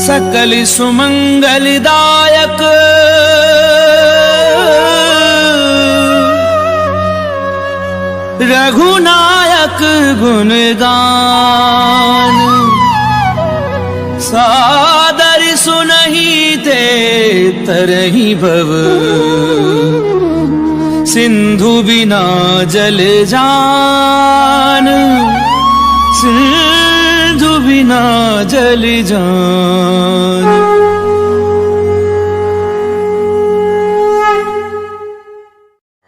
सकल सुमंगलदायक रघुनायक गुणगान सादर सुनहि ते तरहि भव सिंधु बिना जल जान सिंधु बिना जल जान।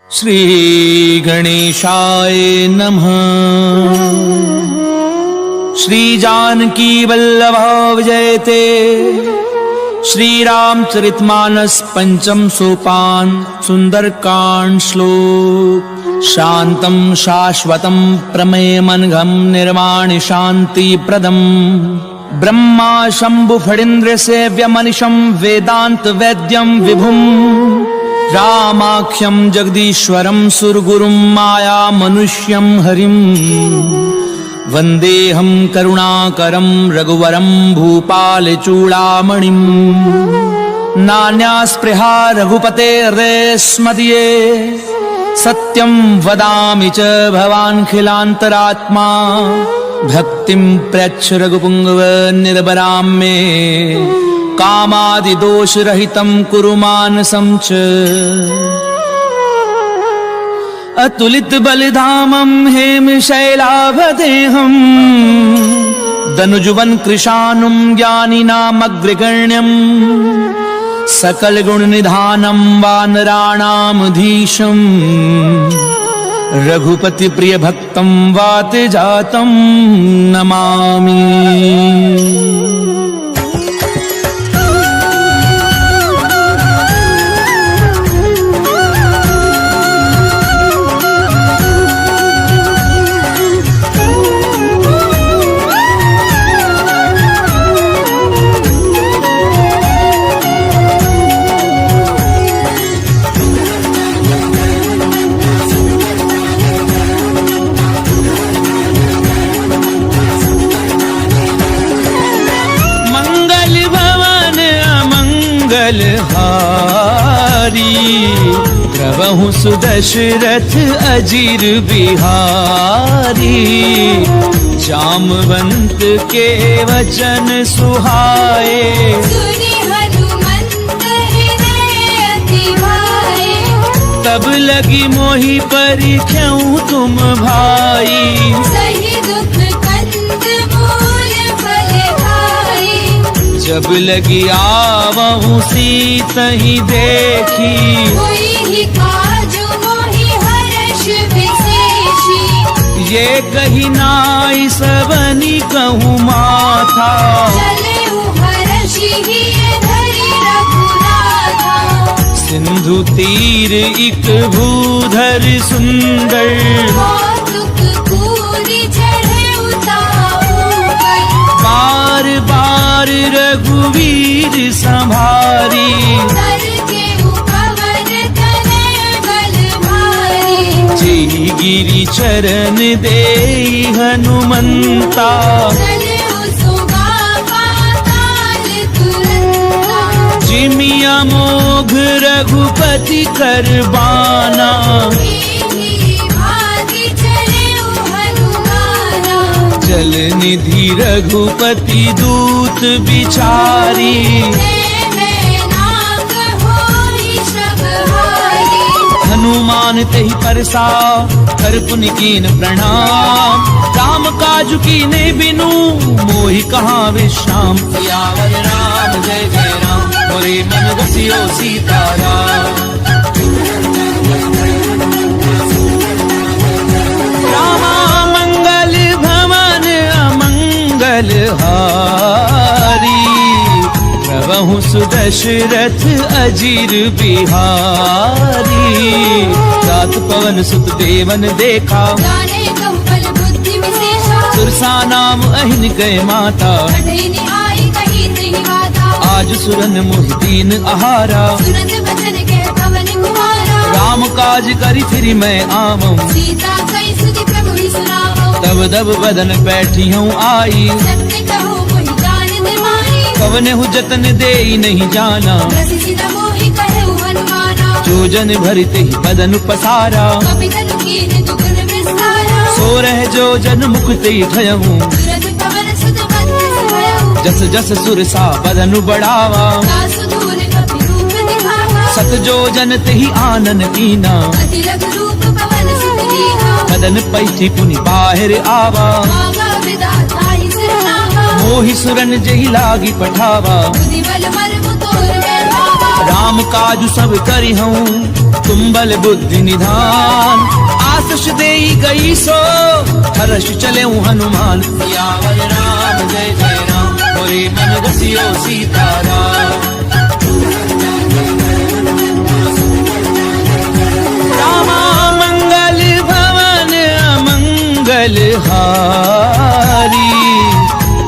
श्री गणेशाय नमः। श्री जानकी वल्लभ जयते। श्री रामचरितमानस पंचम सोपान सुंदरकांड श्लोक। शांतं शाश्वतं प्रमेयमनघं निर्वाणि शांति प्रदम ब्रह्मा शंभु फणीन्द्र सेव्यमनिशं वेदांत वैद्यं विभुं रामाख्यं जगदीश्वरं सुरगुरुं माया मनुष्यं हरिं वन्देऽहं करुणाकरं रघुवरं भूपालचूडामणिं। नान्या स्पृहा रघुपतेर्स्मदीये सत्यं वदामि च भवान्खिलान्तरात्मा भक्तिं प्रयच्छ रघुपुङ्गव निर्भरां मे कामादिदोषरहितं कुरु मानसं च। अतुलित बलिधामं हेमशैलाभदेहं दनुजुवन कृशानुं ज्ञानिनामग्रगण्यं सकल गुण निधानं वानराणामधीशं रघुपति प्रिय भक्तं वातजातं नमामि। प्रभु सुदशरथ अजीर बिहारी जामवंत के वचन सुहाए तब लगी मोहि परिख्याऊ तुम भाई जब लगी आवहु सीतहि देखी ये कही नाई सबनी कहूँ माथा सिंधु तीर इक भूधर सुंदर बार बार रघुवीर संभारी गिरि चरण दे हनुमंता जिमिया मोघ रघुपति करबाना जल निधि रघुपति दूत बिचारी हनुमान तेहि परसा कर पुनि कीन प्रणाम राम काज कीने बिनु मोहि कहाँ विश्राम। सियावर राम जय जय राम मोरे मन बसियो सीताराम। रामा मंगल भवन अमंगल हारी प्रभु सुदशरथ अजीर बिहारी रात पवन सुत देवन देखा सुरसा नाम अहिन गए माता आज सुरन मोहिदीन आहारा राम काज करी फिर मैं आमऊं तब दब बदन बैठी हूँ आई कवने हु जतन दे नहीं जाना, रसिसित मोहि कहु हनुमाना। जो जन भरते ही बदन पसारा, कपि तनु कीन्ह दुगुन विस्तारा। सो रह जो जन मुक्ति भयहु, तुरत पवन सुत बंधु भयउ। जस जस सुर सा बदन बढ़ावा, दासु दूर कपि रूप दिखावा। सत जो जन तेहि आनन कीना, अति लघु रूप पवन सुत लीना। बदन पैठी पुनि बाहिर आवा, मांगा विधाता ही सिरनावा। मोहि सुरन जहि लागी पठावा, बुद्धि बल मर्म तोर बैठावा। राम काजु सब करिहऊँ, तुम बल बुद्धि निधान। आशीष देई गई सो, हर्ष चले हनुमान। सियावर राम जय जय राम, मोरे मन रसियो सीताराम। रामा मंगल भवन अमंगल हारी,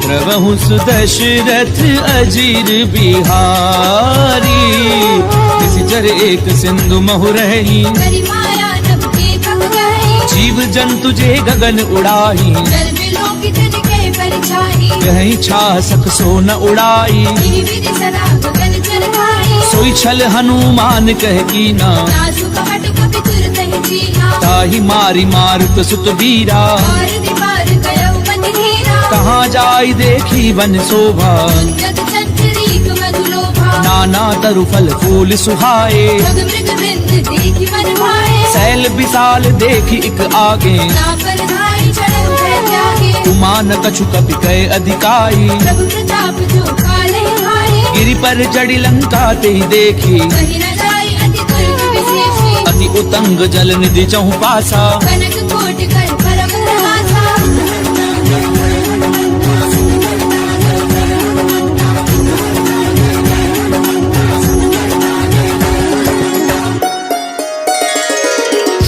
प्रभु सुदशरथ अजीर बिहारी। किसी जर एक सिंधु महु रही, करि माया नभ के कब गई। जीव जंतु जे गगन उड़ाही, जल बिलो कितन के परछाई। कहीं छा सक सो न उड़ाई। विधि विधि सदा गगन चर खाई। सोई छल हनुमान कह कीना, नासु कपट कपि तुरत ही जीना। ताहि मारी मारुत सुत बीरा। और दीवार गयउ पति धीरा। कहाँ जाई देखी वन शोभा, जग चंचरीक मधु लोभा। नाना तरु फल फूल सुहाए। जग मृग वृंद देखि मन भाए। सैल विशाल देखी इक आगे, ना पर धाई चढ़उ भय त्यागे। तुमान कछु कपि कय अधिकाई। प्रभु प्रताप जो काले हारे। गिरि पर चढ़ी लंका ते देखी, कहि न जाई अति दुर्ग विशेषी। अति उतंग जल निधि चहु पासा। कनक कोटि कर परम प्रहासा।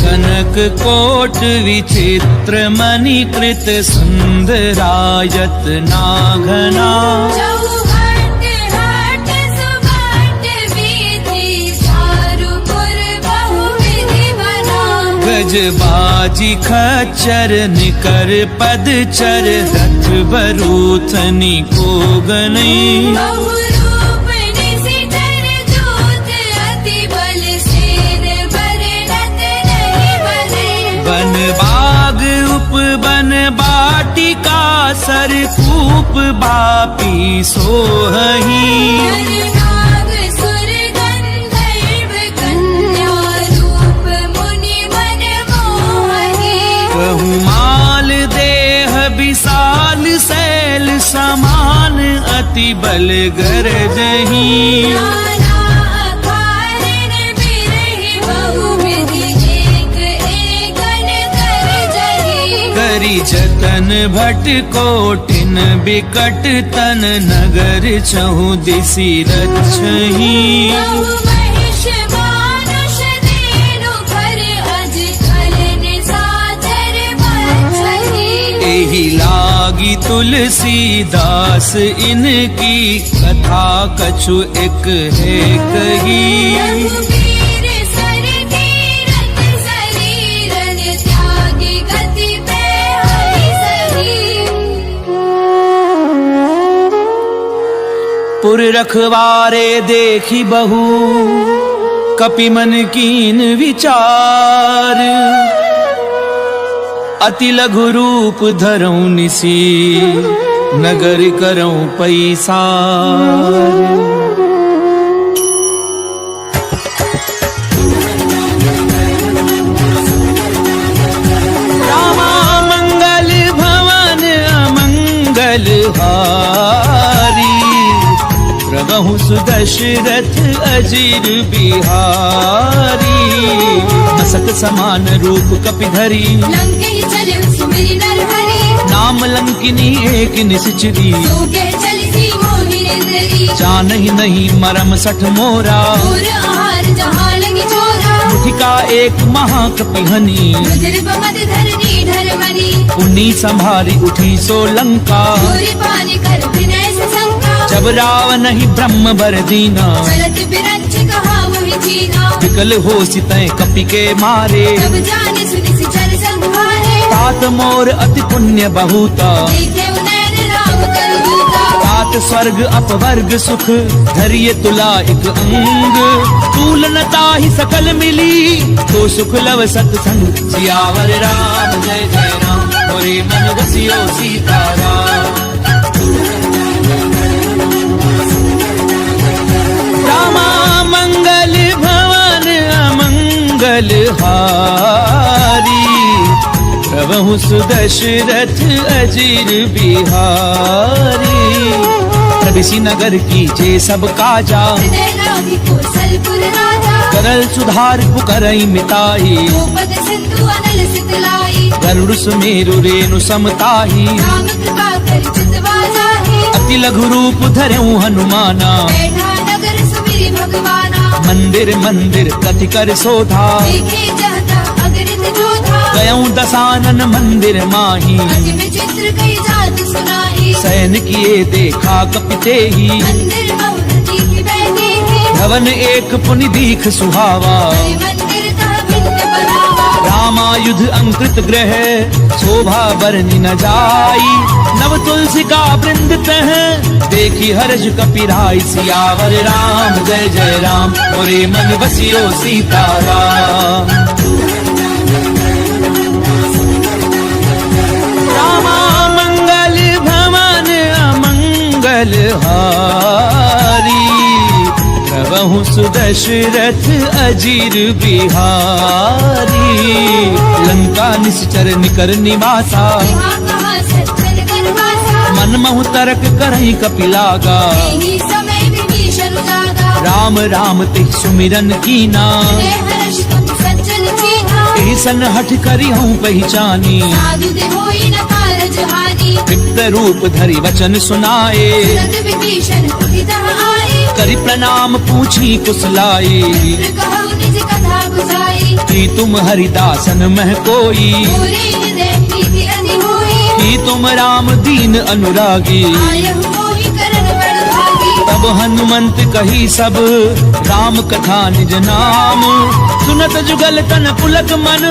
कनक कोट विचित्र मणिकृत सुंदरायत नाघना। चौहट हट सुबट विधि, चारु पुर बहु विधि बना। गजबाजी खच्चर निकर पदचर, रथ बरूथनी को गनई। बहु रूप निशिचर दूत, अति बल सेर बरनत नहीं बने। बन बाग उपवन बाटिका, सर कूप बापी सोहही। नर नाग सुर गंधर्व, कन्या रूप मुनि मन मोहनी। कहु माल देह विशाल, शैल समान अति बल गरजही। नाना अकारन बिरहि, बहु विधि एक एकन कर जही। करी जतन भट कोटिन बिकट तन, नगर चहु दिसि रक्षही। बहु महिष मानुष देनु, कर अज कल निशाचर बचही। एहि लागी तुलसीदास, इनकी कथा कछु एक है कही। रघुवीर सर तीरथ शरीरन, त्यागी गति पे हरि सही। पुर रखवारे देखी बहु, कपि मन कीन विचार। अति लघु रूप धरऊं निसी, नगर करऊं पैसार। रामा मंगल भवन अमंगल हारी, प्रभु सुदशरथ अजीर बिहारी। मसक समान रूप कपि धरी, लंकेहि चले सुमिरि नरहरि। नाम लंकिनी एक निश्चरी। सोके चलिसि मोहि निंदरी। जानहि नहीं मरम सठ मोरा, और आहार जहाँ लगी चोरा। मुठिका एक महाकपिहनी, रुद्र बमद धरनी धरमणि। पुनी संभारी उठी सो लंका। पूरी पानी कर विनय से शंका। जब रावण ही ब्रह्म बर दीना, चलत बिरंच कहा वही जीना। विकल हो सितय कपि के मारे। जब जाने सुनि सिचर संहारे। तात मोर अति पुण्य बहुता, देखे उनैन राम कर दूता। तात सात स्वर्ग अपवर्ग सुख धैर्य तुला एक अंग तूल न ताहि सकल मिली तो सुख लव सत्संग सियावर राम जय जय राम मोरे मन बसियो सीताराम रामा मंगल भवन अमंगल हारी प्रभु सुदशरथ अजीर बिहारी प्रभिसी नगर की जे सब काजा हृदय लागी कौशलपुर राजा करल सुधार पुकरई मिताई गोपद सिंधु अनल सितलाई गरुड़ सुमेरु रेणु समताही राम कृपा कर चितवा जाहि अति लघु रूप धरऊ हनुमाना बैठा नगर सुमिरि भगवाना मंदिर मंदिर कथि कर सोधा देखे जहता अगणित जोधा गयऊ दसानन मंदिर माही अति विचित्र कई जात सुनाई सैन किए देखा कपिते ही मंदिर बहुरती की बैठी है भवन एक पुनि दीख सुहावा हरि मंदिर का भिन्न बनावा रामायुध अंकृत ग्रह शोभा बरनि न जाई नव तुलसी का वृंद तह देखी हर्ष कपिराई सियावर राम जय जय राम मोरे मन बसियो सीताराम रामा मंगल भवन अमंगल हारी प्रभु सुदशरथ अजीर बिहारी लंका निश्चर निकर निवासा यहाँ कहाँ सज्जन करवासा मन महु तरक करहि कपिलागा यही समय विभीषण जागा राम राम तिह सुमिरन कीना हृदय हर्ष तुम सज्जन चीन्हा एहि सन हठ करी हूँ पहचानी साधु दे होई न कारज हानि विप्त रूप धरि वचन सुनाए तुरंत विभीषण उठितः आए करि प्रणाम पूछी कुशलाई मित्र कहु निज कथा बुझाई कि तुम हरिदासन मह कोई मोरे हृदय प्रीति अति होई कि तुम राम दीन अनुरागी आयहु मोहि करन बड़ भागी तब हनुमंत कही सब राम कथा निज नाम सुनत जुगल तन पुलक मन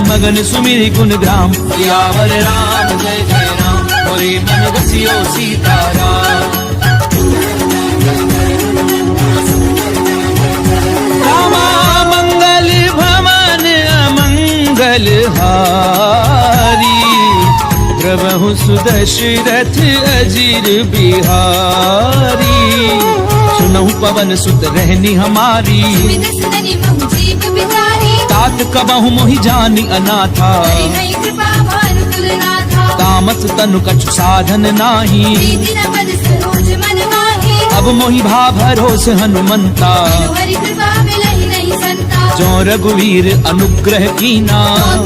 मगन सुमिरि गुण ग्राम सियावर राम जय जय राम मोरे मन बसियो सीताराम रामा मंगल भवन अमंगल हारी प्रभु सुदशरथ अजीर बिहारी सुनहु पवन सुत रहनी हमारी सुमित सदनि महु जीव बिचारी तात कबहु मोहि जानी अनाथा हरि कृपा भानु तुलनाथा तामस तनु कछु साधन नाही प्रीति न पद सरोज मन माही अब मोहि भा भरोस हनुमंता बिनु हरि कृपा मिलहि नहीं संता जो रघुवीर अनुग्रह कीना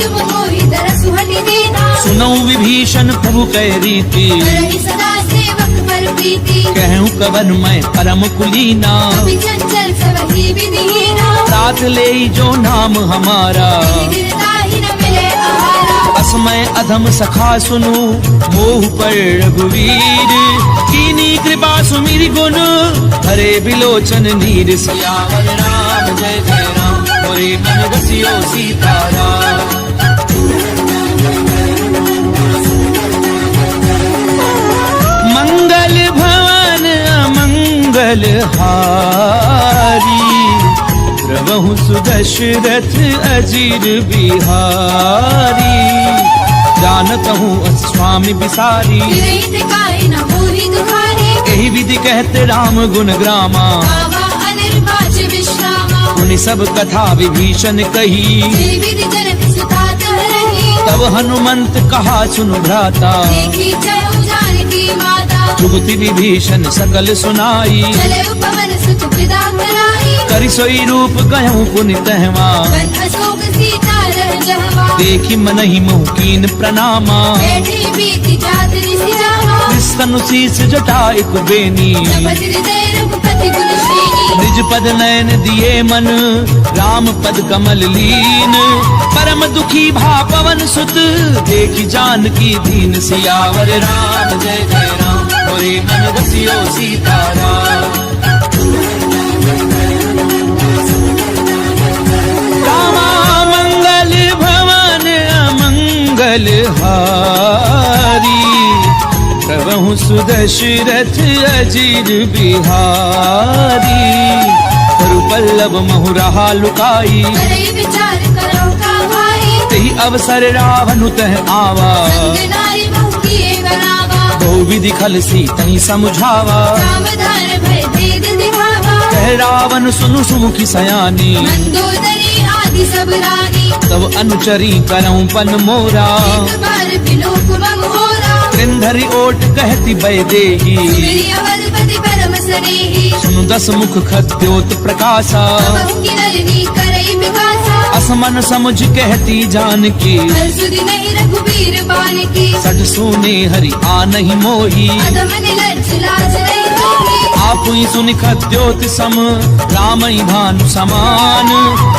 तुम मोहि दरसु हटि दीना सुनऊ विभीषण प्रभु कै रीति करहि सदा सेवक पर प्रीति कहूँ कवन मैं परम कुलीना कपि चंचल सबहि विधिहीना साथ ले जो नाम हमारा दीनताहि न मिले आहारा असमय अधम सखा सुनु मोह पर रघुवीर कीनी कृपा सुमिरि गुण हरे बिलोचन नीर सियावर राम जय जय राम मोरे मन बसियो सीताराम मंगल भवन अमंगल हारी प्रभु सुदशरथ अजीर बिहारी जानत हूँ स्वामी बिसारी विरहित काहि न मोहि दुखारी यही विधि कहते राम गुण ग्रामा बाबा अनिर्वाच विश्रामा उन्हीं सब कथा विभीषण कही श्री विधि जनक सुता रही तब हनुमंत कहा सुनु भ्राता देखी चहु जानकी माता जुगति विभीषण सकल सुनाई चले उपवन सुत विदा कराई करि सोई रूप गयऊँ पुनि तहवा बन अशोक सीता रह जहवा देखी मनहि मोह कीन प्रणामा बैठी बीती जात ऋषि जावा तनु शीस जटा एक बेनी जपत हृदय रघुपति गुण श्रेणी निज पद नयन दिए मन राम पद कमल लीन परम दुखी भा पवन सुत देखी जानकी दीन सियावर राम जय जय राम मोरे मन बसियो सीताराम रामा मंगल भवन अमंगल हारी प्रभु सुदशरथ अजीर बिहारी, करु पल्लव महु रहा लुकाई, करे विचार करो का भाई, तेहि अवसर रावण तह आवा, संग नारी बहु किए बनावा, बहु विधि खल सीतहि समझावा, सावधान भय भेद दिखावा, कह रावण सुनु सुमुखी सयानी, मंदोदरी आदि सब रानी, तब अनुचरी करऊं पन मोरा, एक बार बिलोक ममोरा, कृंधरि ओट कहती बैदेही, मेरी अवधपति परम स्नेही, सुनु दस मुख खद्योत प्रकाशा, बहु की नलिनी करई विकासा, असमन समझ कहती जानकी, हर सुधि नहीं रघुबीर बान की, सठ सुने हरि आनहि मोही, अधम निलज्ज लाज नहीं होगी, आप ही सुनि खद्योत सम रामई भानु समान,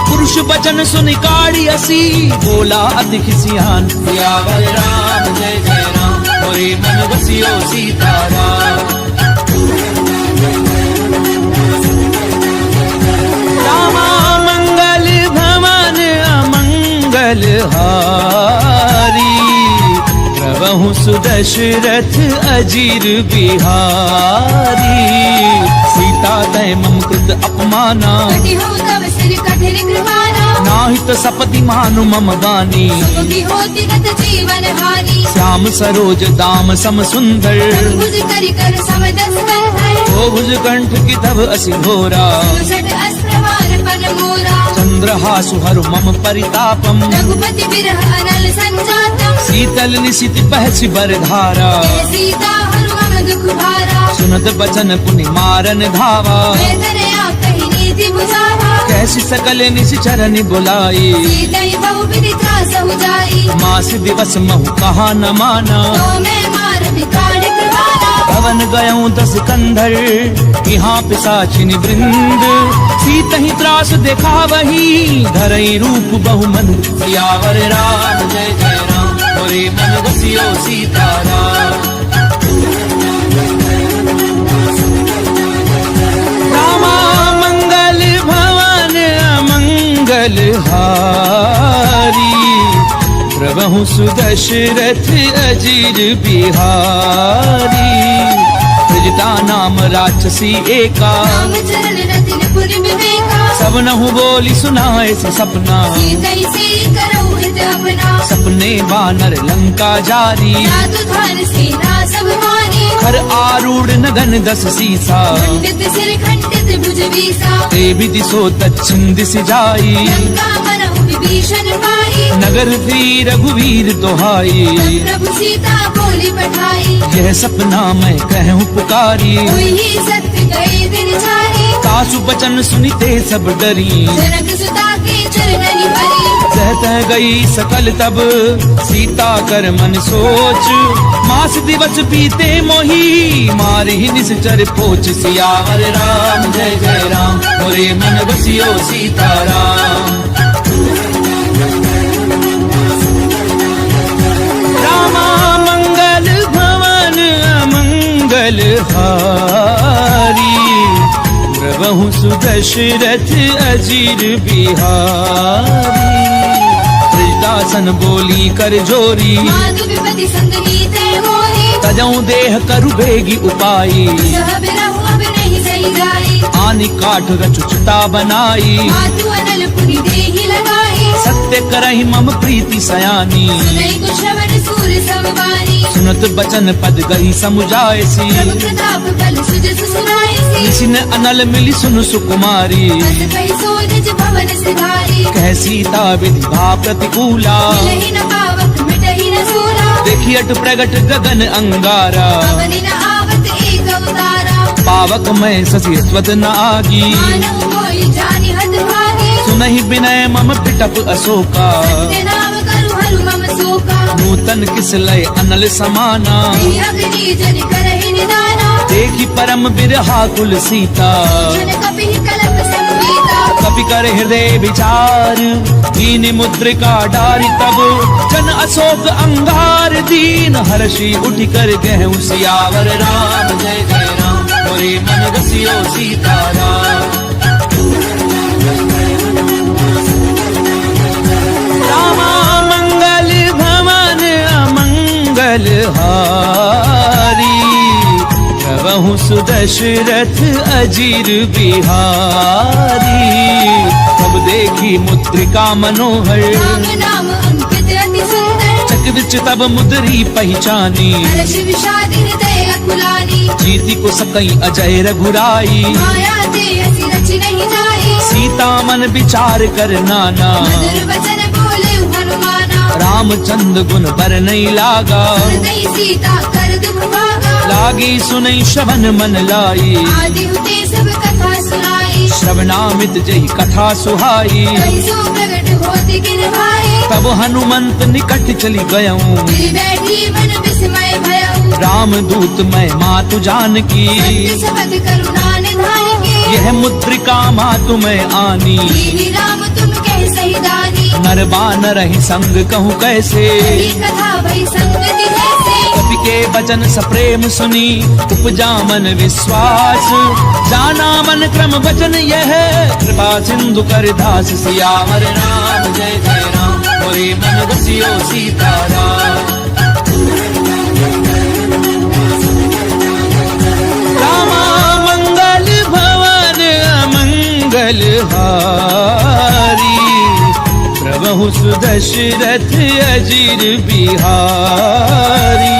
पुरुष बचन सुनि काढ़ी असी, बोला अति खिसियान, सियावर राम जय जय राम, मोरे मन बसियो सीताराम। रामा मंगल भवन अमंगल हारी, प्रभु सुदशरथ अजीर बिहारी, सीता तय मम कृत अपमाना, कटि हो तव सिर कठिन कृपाना, नाहित सपति मानु मम बानी, सुखी होति गत जीवन हानि, श्याम सरोज दाम सम सुंदर, भुज करि कर समदस है, ओ भुज कंठ की तब असि घोरा, सुषट अस्त्रवार पन मोरा, चंद्रहासु हरु मम परितापम, रघुपति बिरह अनल संजातम, शीतल निशित पहसि बरधारा, जय सीता हनुमन दुख भारा, सुनत बचन पुनि मारन धावा, वेदने आप कही नीति बुझावा, कैसी सकल निश्चरनि बुलाई, सीतई बहु विधि त्रास हो जाई, मास दिवस महु कहा न माना, तो मैं मार बिगाड़ कृपाना, पवन गयऊं दस कंधर, यहाँ पिशाचिनि वृंद, सीतहि त्रास देखा वही, धरई रूप बहु मन, सियावर राम जय जय राम, मोरे मन बसियो सीताराम। रामा मंगल भवन अमंगल हारी, प्रभु सुदशरथ अजीर बिहारी, ब्रजता नाम राक्षसी एका, राम चरण रतिन पुर विवेका, सब नहु बोली सुनाए से सपना, सीतई से करो हित अपना, सपने बानर लंका जारी, जादू धार सेना सब मारी, हर आरूढ़ नगन दस सीसा, खंडित सिर खंडित भुज बीसा, ते विधि सो दक्षिण दिश जाई, लंका मनहु विभीषण पाई, नगर थी रघुवीर दोहाई, प्रभु सीता बोली पठाई, यह सपना मैं कहूँ पुकारी, हुई ही सत्य गए दिन छाई, सासु बचन सुनिते सब डरी, जनक सुता के चरणनि भरी, सहत गई सकल तब सीता कर मन सोच, मास दिवस बीते मोही, मारी निश्चर पोच, सियावर राम जय जय राम, मोरे मन बसियो सीताराम। रामा मंगल भवन अमंगल हारी, प्रभु सुदशरथ अजीर बिहारी, ब्रजदासन बोली कर जोरी, माधु विपति संगनी ते मोही, तजऊ देह करु बेगी उपाई, सह बिरहु अब नहीं सही जाई, आनि काठ रचुचता बनाई, मातु अनल पुनि देहि लगाई, सत्य करहि मम प्रीति सयानी, सुनई को श्रवण सूर समवानी, सुनत बचन पद गई समुझायसी, प्रभु प्रताप बल सुजस सुनाईसी, निशिन अनल मिली सुनु सुकुमारी, अस कहि सो निज भवन सिधारी, कह सीता विधि भा प्रतिकूला, मिलहि न पावक मिटहि न सूरा, देखी अट प्रगट गगन अंगारा, पवनि न आवत एक अवतारा, पावक मैं ससी स्वत न आगी, मानव कोई जानि हत भागी, सुनहि विनय मम पिटप अशोका, सत्य नाम करु हरु मम शोका, नूतन किस लय अनल समाना, नहीं अग्नि जन करहि निदाना, देखी परम बिरहा कुल सीता, जन कपि कलप संगीता, कपि कर हृदय विचार, दीन मुद्रिका डारी तब, जन अशोक अंगार दीन, हर्षि उठि कर गहु सियावर राम जय जय राम, मोरे मन बसियो सीताराम। रामा मंगल भवन अमंगल हारी, प्रभु सुदशरथ अजीर बिहारी। तब देखी मुद्रिका मनोहर, राम नाम अंकित अति सुंदर। चक विच तब मुद्री पहचानी, हर्ष विषाद हृदय अकुलानी। जीति को सकई अजय रघुराई, माया ते अति रच नहीं जाई। सीता मन विचार कर नाना, मधुर वचन बोले हनुमाना। रामचंद्र गुण बर नहीं लागा, हृदय सीता कर दुख भागा। लागी सुनई श्रवण मन लाई, आदि हुते सब कथा सुनाई। श्रवणामित जही कथा सुहाई। कहि सो प्रगट होति गिर भाई। तब हनुमंत निकट चली गयऊं, गिर बैठी मन विस्मय भयउ। राम दूत मैं मातु जानकी, सत्य शपथ करुणा निधान की। यह मुद्रिका मातु मैं आनी। दीनी राम तुम कह सही दानी। नर बानर ही संग कहूँ कैसे, कही कथा भई संगति जैसे। कपि के वचन सप्रेम सुनी, उपजा मन विश्वास। जाना मन क्रम वचन यह, कृपा सिंधु कर दास। सियावर राम जय जय राम, मोरे मन बसियो सीताराम। रामा मंगल भवन अमंगल हारी, प्रभु सुदशरथ अजीर बिहारी।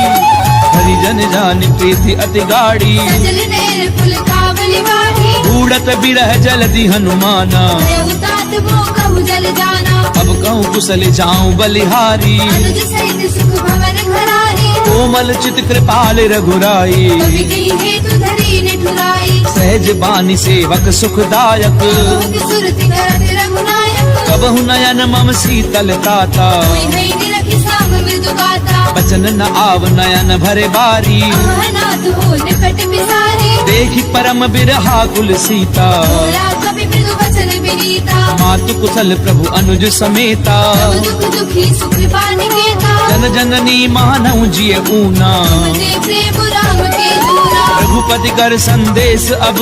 हरिजन जान प्रीति अति गाड़ी, सजल नेर फुल कावली वाही। बूढ़त बिरह जलधि हनुमाना, देव तात मो कहु जल जाना। अब कहूँ कुशल जाऊं बलिहारी। अनुज सहित सुख भवन घरारी। कोमल चित कृपाल रघुराई, कवि कही हेतु धरी निठुराई। सहज बानी सेवक सुखदायक। बहुत सुरति करत रघुनायक। कबहु नयन मम शीतल ताता, कोई है निरखि साम मृदु गाता। बचन न आव नयन भरे बारी। अहनाथ हो निकट बिसारी। देखी परम बिरहा कुल सीता, बोला कवि मृदु वचन विनीता। मातु कुशल प्रभु अनुज समेता। सब दुख दुखी सुख पाने केता। जन जननी मानव जिय ऊना, तुमसे प्रेम राम के दूरा। रघुपति कर संदेश अब,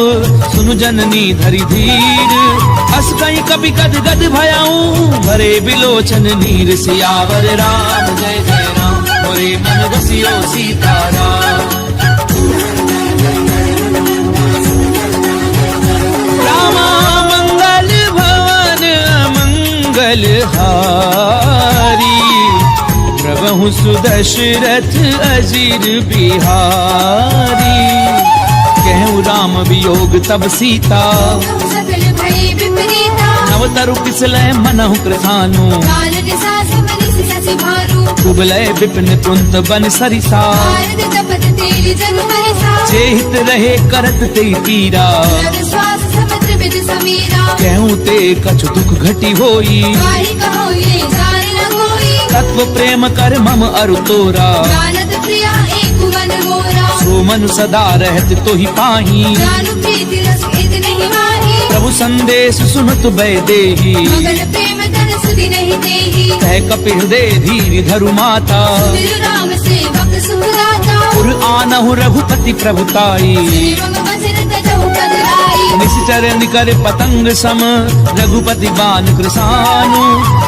सुनु जननी धरि धीर। अस कहीं कभी गद गद भयाऊं, भरे बिलोचन नीर। सियावर राम जय जय राम, मोरे मन बसियो सीताराम। रामा मंगल भवन अमंगल हारी, प्रभु सुदशरथ अजीर बिहारी। कहूँ राम वियोग तब सीता, सकल भय विपरीता। नव तरु पिसलय मनहु कृतानु। काल दिशा समनि ससि भारू। कुबलय विपिन कुंत बन सरिसा, भारत जपत तेरी जन परिसा। चेहित रहे करत ते पीरा। विश्वास समुद्र विद समीरा। कहूँ ते कछु दुख घटी होई, काहि कहो ये जान न कोई। तत्व प्रेम कर मम अरु तोरा। जानत प्रिया एक मन मोरा। सो मनु सदा रहत तो ही पाही, जानू प्रीति रस इत नहीं माही। प्रभु संदेश सुनत भय देही। मगन प्रेम धन सुधि नहीं देही। कह कपि हृदय धीर धरु माता, सुमिर राम सेवक सुखदाता। पुर आनहु रघुपति प्रभुताई। सुनि मम वचन तजहु पद लाई। निश्चर निकर पतंग सम, रघुपति बान कृसानु।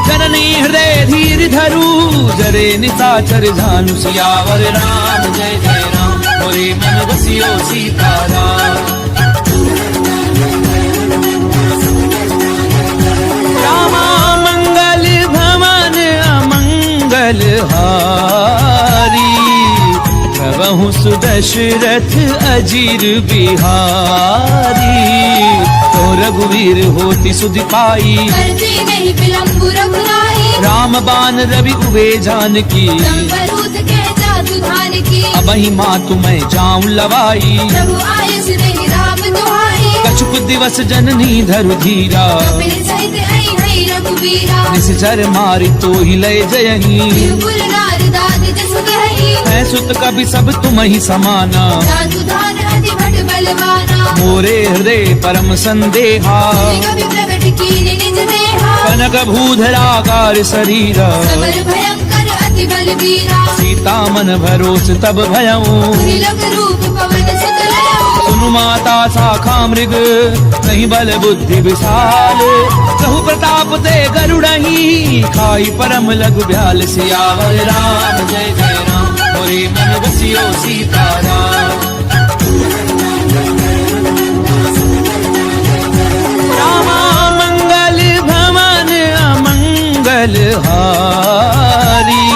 जननी हृदय धीर धरु, जरे निशाचर झानु। सियावर राम जय जय राम, मोरे मन बसियो सीताराम। रामा मंगल भवन अमंगल हारी, प्रभु सुदशरथ अजीर बिहारी। तो रघुवीर होति सुधि पाई, करते नहीं विलंबु रघुराई। राम बान रवि उबे जानकी। संबरूत कह जातु धान की। अबहि मातु मैं जाऊं लवाई, प्रभु आयस नहीं राम दुहाई। कछुक दिवस जननी धरु धीरा। कपिल सहित आई हई रघुबीरा। निश्चर मारि तो ही लय जयही, बिरबुल नारदाद जसु गहई। मैं सुत कभी सब तुम ही समाना। जातु धान अति भट बलवाना। मोरे हृदय परम संदेहा, कवि प्रगट कीन निज देहा। कनक भूधराकार शरीरा। समर भयंकर अति बलवीरा। सीता मन भरोस तब भयऊं, त्रिलोक रूप पवन सुत लयऊ। सुनु माता शाखा मृग, नहीं बल बुद्धि विशाल। कहु प्रताप ते गरुड़ही, खाई परम लघु ब्याल। सियावर राम जय जय राम, मोरे मन बसियो सीताराम। हारी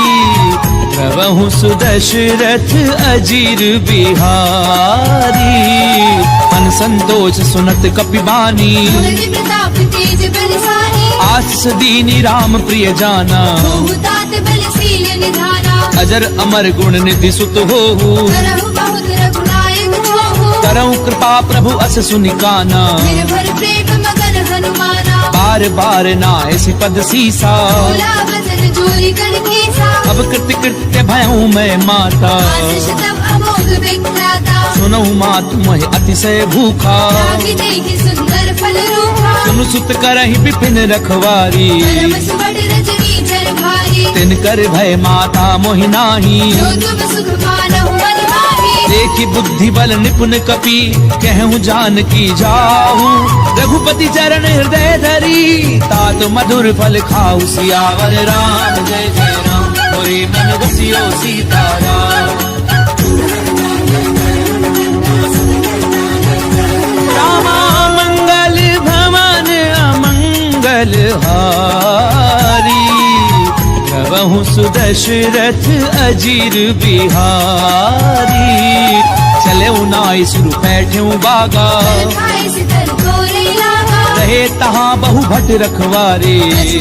प्रभु सुदशरथ अजीर बिहारी मन संतोष सुनत कपिबानी तुलसी प्रताप तेज बलशाली आशीष दीनी राम प्रिय जाना तात बलशील निधाना अजर अमर गुण निधि सुत होहु करहु बहुत रघुनायक होहु करहु कृपा प्रभु अस सुनिकाना निर्भर प्रेम मगन हनुमाना बार बार नायसि पद सीसा बोला वचन जोरी कर केसा अब कृत्य कृत्य भयऊ मैं माता आशीष तब अमोघ विख्याता सुनहु मात मोहि अतिशय भूखा राखी देखी सुंदर फल रूपा सुनु सुत करहि विपिन रखवारी परम सुबह रजनी चर भारी तिन कर भय माता मोहि नाही जो तुम सुख मानहु मन माही देखी बुद्धि बल निपुण कपि कहूँ जान की जाहू रघुपति चरण हृदय धरी तात मधुर फल खाऊ सियावर राम जय जय राम मोरे मन बसियो सीताराम रामा मंगल भवन अमंगल हारी प्रभु सुदशरथ अजीर बिहारी चले नाई सुरु बैठे बागा खाए सितर तोरे लागा रहे तहाँ बहु भट रखवारे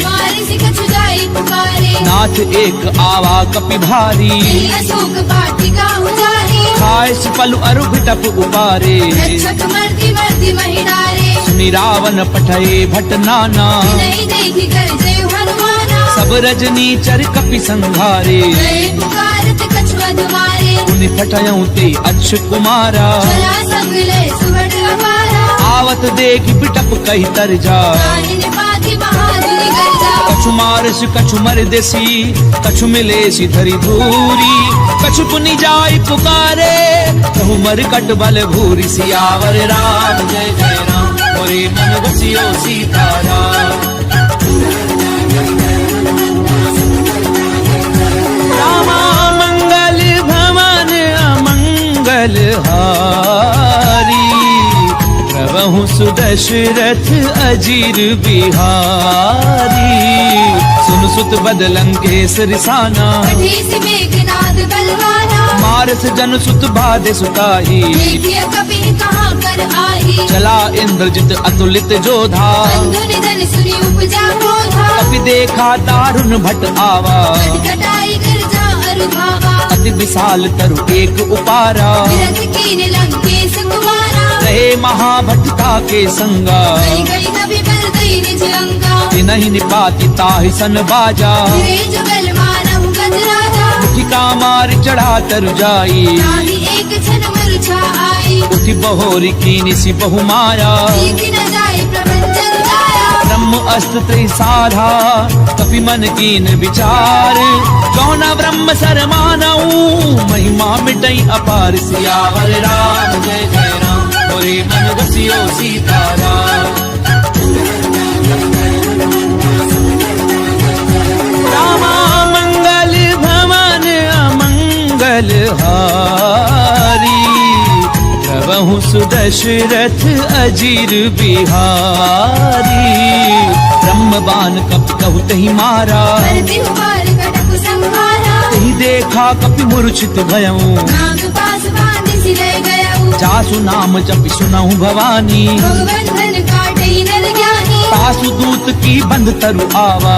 मारे से कछु जाए पुकारे नाथ एक आवा कपि भारी दिल अशोक वाटिका उजारी खाए पलु अरु बिटप उपारे रक्षक मर्दी मर्दी महिडारे सुनि रावण पठये भट नाना नहीं देखी कर जय हनुमाना सब रजनी चर कपि संघारे जय पुकारत कछु अधमारे उनि पठयऊ ते अक्ष कुमारा चला संग लय सुबह अपारा आवत देख बिटप कही तर जा काहिन पाति बहादुरी गर्जा कछु मारस कछु मर देसी कछु मिले सी धरी धूरी कछु पुनि जाय पुकारे कहु मर कट बल भूरी सियावर राम जय जय राम मोरे मन बसियो सीताराम रामा मंगल भवन अमंगल हारी प्रभु सुदशरथ अजीर बिहारी सुन सुत बदलंकेश रिसाना पठेस मेघनाद बलवाना मारस जन सुत बाधे सुताही देखिए कभी कहाँ कर आई चला इंद्रजित अतुलित जोधा बंधु निधन सुनी उपजा क्रोधा कपि देखा दारुण भट आवा कटाई गर्जा अरुभावा अति विशाल तरु एक उपारा विरथ कीन लंकेश कुमारा रहे महाभटता के संगा गई गई कभी बल गई निज अंगा नहीं निपाति ताहि सन बाजा रे जुगल मानहु गजराजा मुठिका मार चढ़ा तर जाई नाही एक क्षण मुरझा आई उठि बहोरी कीनि सि बहु माया सीखी न जाए प्रपंचन जाया ब्रह्म अस्त्र त्रिसाधा कपि मन कीन विचार कौन ब्रह्म सर मानऊ महिमा मिटई अपार सियावर राम जय जय राम मोरे मन बसियो सीताराम रामा मंगल भवन अमंगल हारी प्रभु सुदशरथ अजीर बिहारी ब्रह्मबान कपि कहु तहि मारा करती हुबार कटक संहारा तहि देखा कपि मूर्छित भयऊ नाग पास बांधि सिले गयऊ जासु नाम जपि सुनहु भवानी भगवंधन काटई नर ज्ञानी पासु दूत की बंध तरु आवा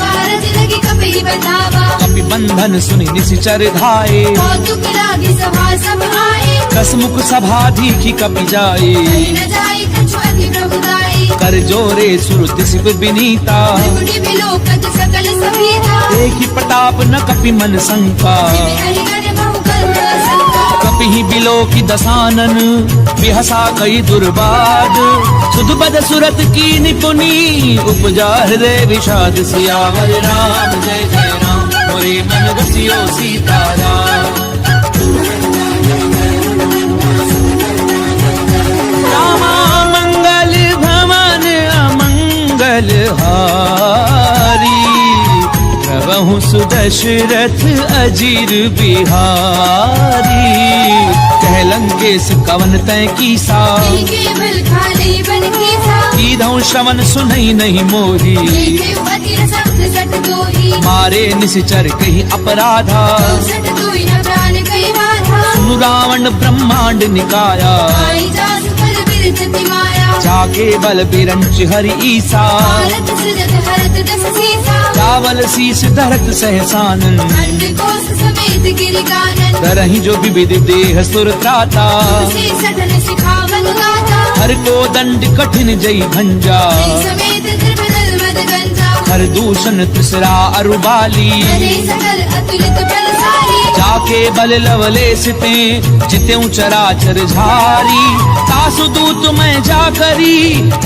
कारज लगी कपि बतावा कपि बंधन सुनि निशिचर धाये कौतुक लागी सभा सब आए कसमुख सभा दीखी कपि जाए कहीं न जाए कछु अति प्रभुदाई कर जोरे सुर दिसिप बिनीता त्रिपुटी विलोकत सकल सभीता देखी प्रताप न कपि मन शंका जिमि हरिगण बहु करुण संका कपि ही बिलो की दसानन बिहसा कई दुर्बाद सुध बद सुरत की निपुनी उपजा हृदय विषाद सियावर राम जय जय राम मोरे मन बसियो सीताराम रामा मंगल भवन अमंगल हारी प्रभु सुदशरथ अजीर बिहारी कह लंकेश कवन तय कीसा केवल खाली बन केसा कीधौ श्रवण सुनई नहीं मोही देखे अति रसक्त सट दोही मारे निश्चर कही अपराधा सट दोई न प्राण कई बाधा सुनु रावण ब्रह्मांड निकाया आई जासु फल बिरचति माया जाके बल बिरंच हरि ईसा भारत सृजत हरत दस सीसा चावल शीस धरत सहसानन खंड कोस समेत गिरि कानन तरहि जो विविध देह सुर त्राता तुलसी सठन सिखावन गाथा हर को दंड कठिन जय भंजा समेत त्रिपदल मद गंजा हर दूषण त्रिसरा अरुबाली हरे सकल अतुलित बलशाली जाके बल लवलेस पे जित्यों चराचर झारी तासु दूत मैं जा करी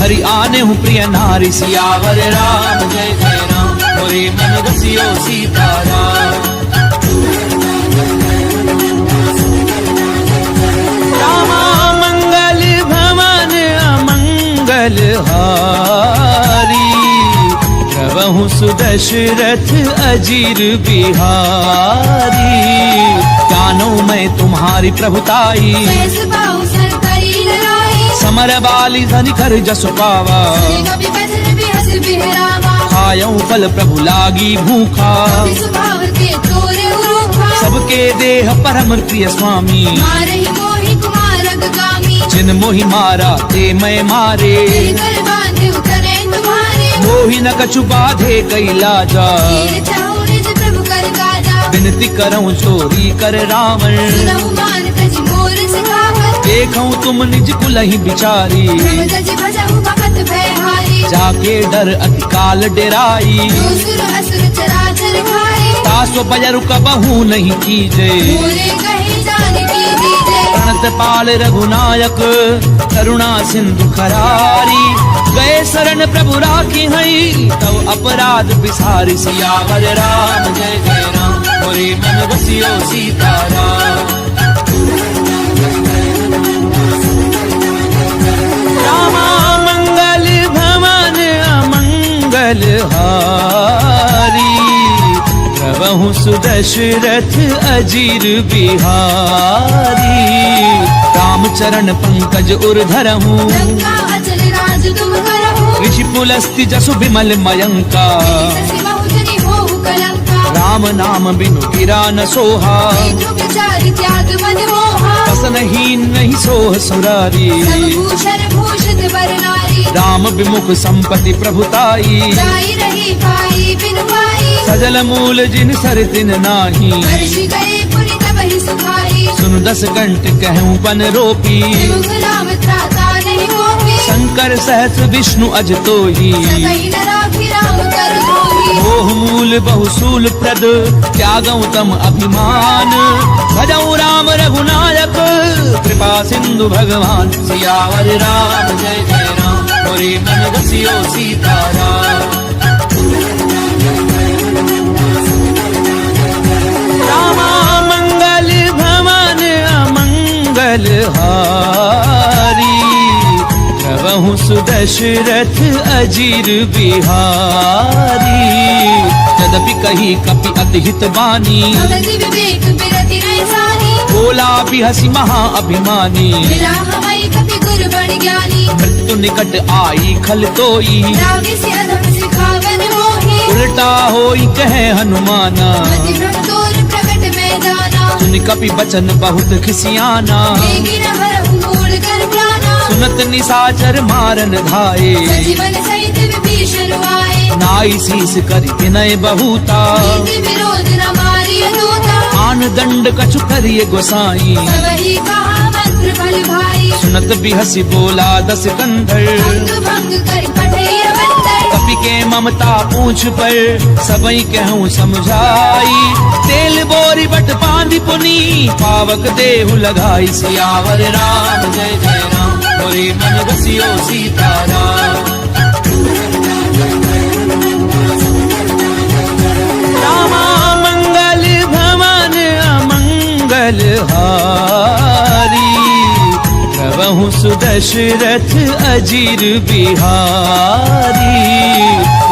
हरि आने हूँ प्रिय नारी सियावर राम जय जय राम मोरे मन रसियो सीताराम रामा मंगल भवन अमंगल हारी प्रभु सुदशरथ अजीर बिहारी जानो मैं तुम्हारी प्रभुताई सहस बाहु सर करी लड़ाई समर बाली धन कर जस पावा कभी बदन बिहस बिहरावा खायऊ फल प्रभु लागी भूखा कभी सुभाव के तोरे उरूखा सबके देह परम प्रिय स्वामी मारहि मोहि कुमार अगगामी जिन मोहि मारा ते मैं मारे तेरे कर बांधे उतरे तुम्हारे मोहि न कछु बाधे कैलाजा तीर चाहु निज प्रभु कर काजा विनती करऊं चोरी कर रावण सुनहु मान तज मोर सिखावर देखऊं तुम निज कुलहि बिचारी प्रभु तज भजहु भगत भयहारी जाके डर अति काल डेराई जो सुर असुर चराचर खाए तासो बजरु कबहू नहीं कीजे मोरे कहे जान की दीजे प्रणत पाल रघुनायक करुणा सिंधु खरारी गए शरण प्रभु राखी हई तब अपराध बिसारी सियावर राम जय जय राम मोरे मन रसियो सीताराम रामा मंगल भवन अमंगल हारी प्रभु सुदशरथ अजीर बिहारी राम चरण पंकज उर धरहूँ लंका अचल राज तुम करहु ऋषि पुलस्ति जसु विमल मयंका ससि बहुजनि होहु कलंका राम नाम बिनु गिरा न सोहा ध्रुव चारि त्याग मन मोहा बसनहीन नहीं सोह सुरारी सब भूषण भूषित वर नारी राम विमुख संपत्ति प्रभुताई जाई रही पाई बिन पाई सजल मूल जिन सर दिन नाही वर्ष गए पुनि तबहि सुखाई सुन दस कंठ कहूँ पन रोपी मुख राम त्राता नहीं होपी शंकर सहस विष्णु अज तोही सकहि न राखी राम कर धोही मोह मूल बहुसूल प्रद त्यागऊ तम अभिमान भजऊ राम रघुनायक कृपा सिंधु भगवान सियावर राम जय जय राम मोरे मन रसियो सीताराम रामा मंगल भवन अमंगल हारी प्रभु सुदशरथ अजीर बिहारी यद्यपि कही कपि अति हित बानी भगति विवेक बिरति नहीं सानी बोला भी हसी महा अभिमानी मिला हमारी कपि गुरु बड़ ज्ञानी मृत्यु निकट आई खल तोई रागी से अधम सिखावन मोही उल्टा होई कहे हनुमाना मति भ्रम तोर प्रकट में जाना सुन कपि बचन बहुत खिसियाना देगी न हरहु मूल कर प्राणा सुनत निसाचर मारन धाये सजीवन सहित विभीषण आए नाई शीस करि विनय बहुता नीति विरोध न मारी दूता आन दंड कछु करिए गोसाई सबहि कहा मंत्र फल भाई सुनत बिहसी बोला दस कंधर अंग भंग कर पठे बंदर कपि के ममता पूछ पर सबई कहूँ समझाई तेल बोरी बट बांधि पुनी पावक देहु लगाई सियावर राम जय जय राम मोरे मन रसियो सीताराम रामा मंगल भवन अमंगल हारी प्रभु सुदशरथ अजीर बिहारी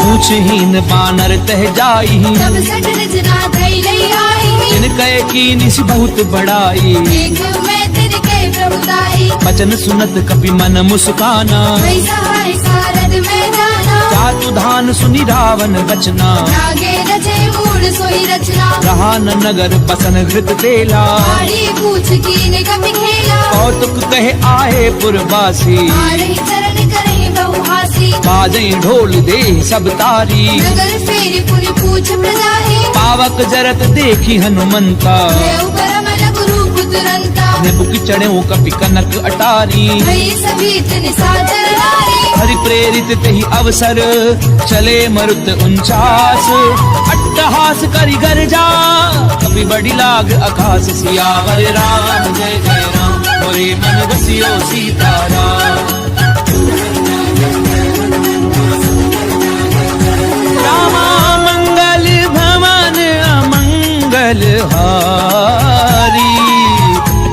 पूछहीन बानर तह जाई सब सठ रचना धई लई आई जिन कहे की निस बहुत बड़ाई देख मैं तेरे के प्रभु मुस्कुताई बचन सुनत कपि मन मुस्काना भई सहाय सारद में जाना जातु धान सुनि रावण बचना आगे रचे मूड सोई रचना रहा न नगर बसन घृत तेला आड़ी पूछ कीने कपि खेला कौतुक कहे आए पुरवासी आड़े चरण करे बहुहासी बाजई ढोल दे सब तारी नगर फेरी पुनि पूछ प्रजाहि पावक जरत देखी हनुमंता देव परम लघु रूप तुरंता निबुक चढ़े कपि कनक अटारी भई सभीत निसाचर नारी हरि प्रेरित तेहि अवसर चले मरुत 49 अट्टहास करि गर्जा कपि बड़ी लाग आकाश सियावर राम जय जय राम मोरे मन बसियो सीताराम रामा मंगल भवन अमंगल हारी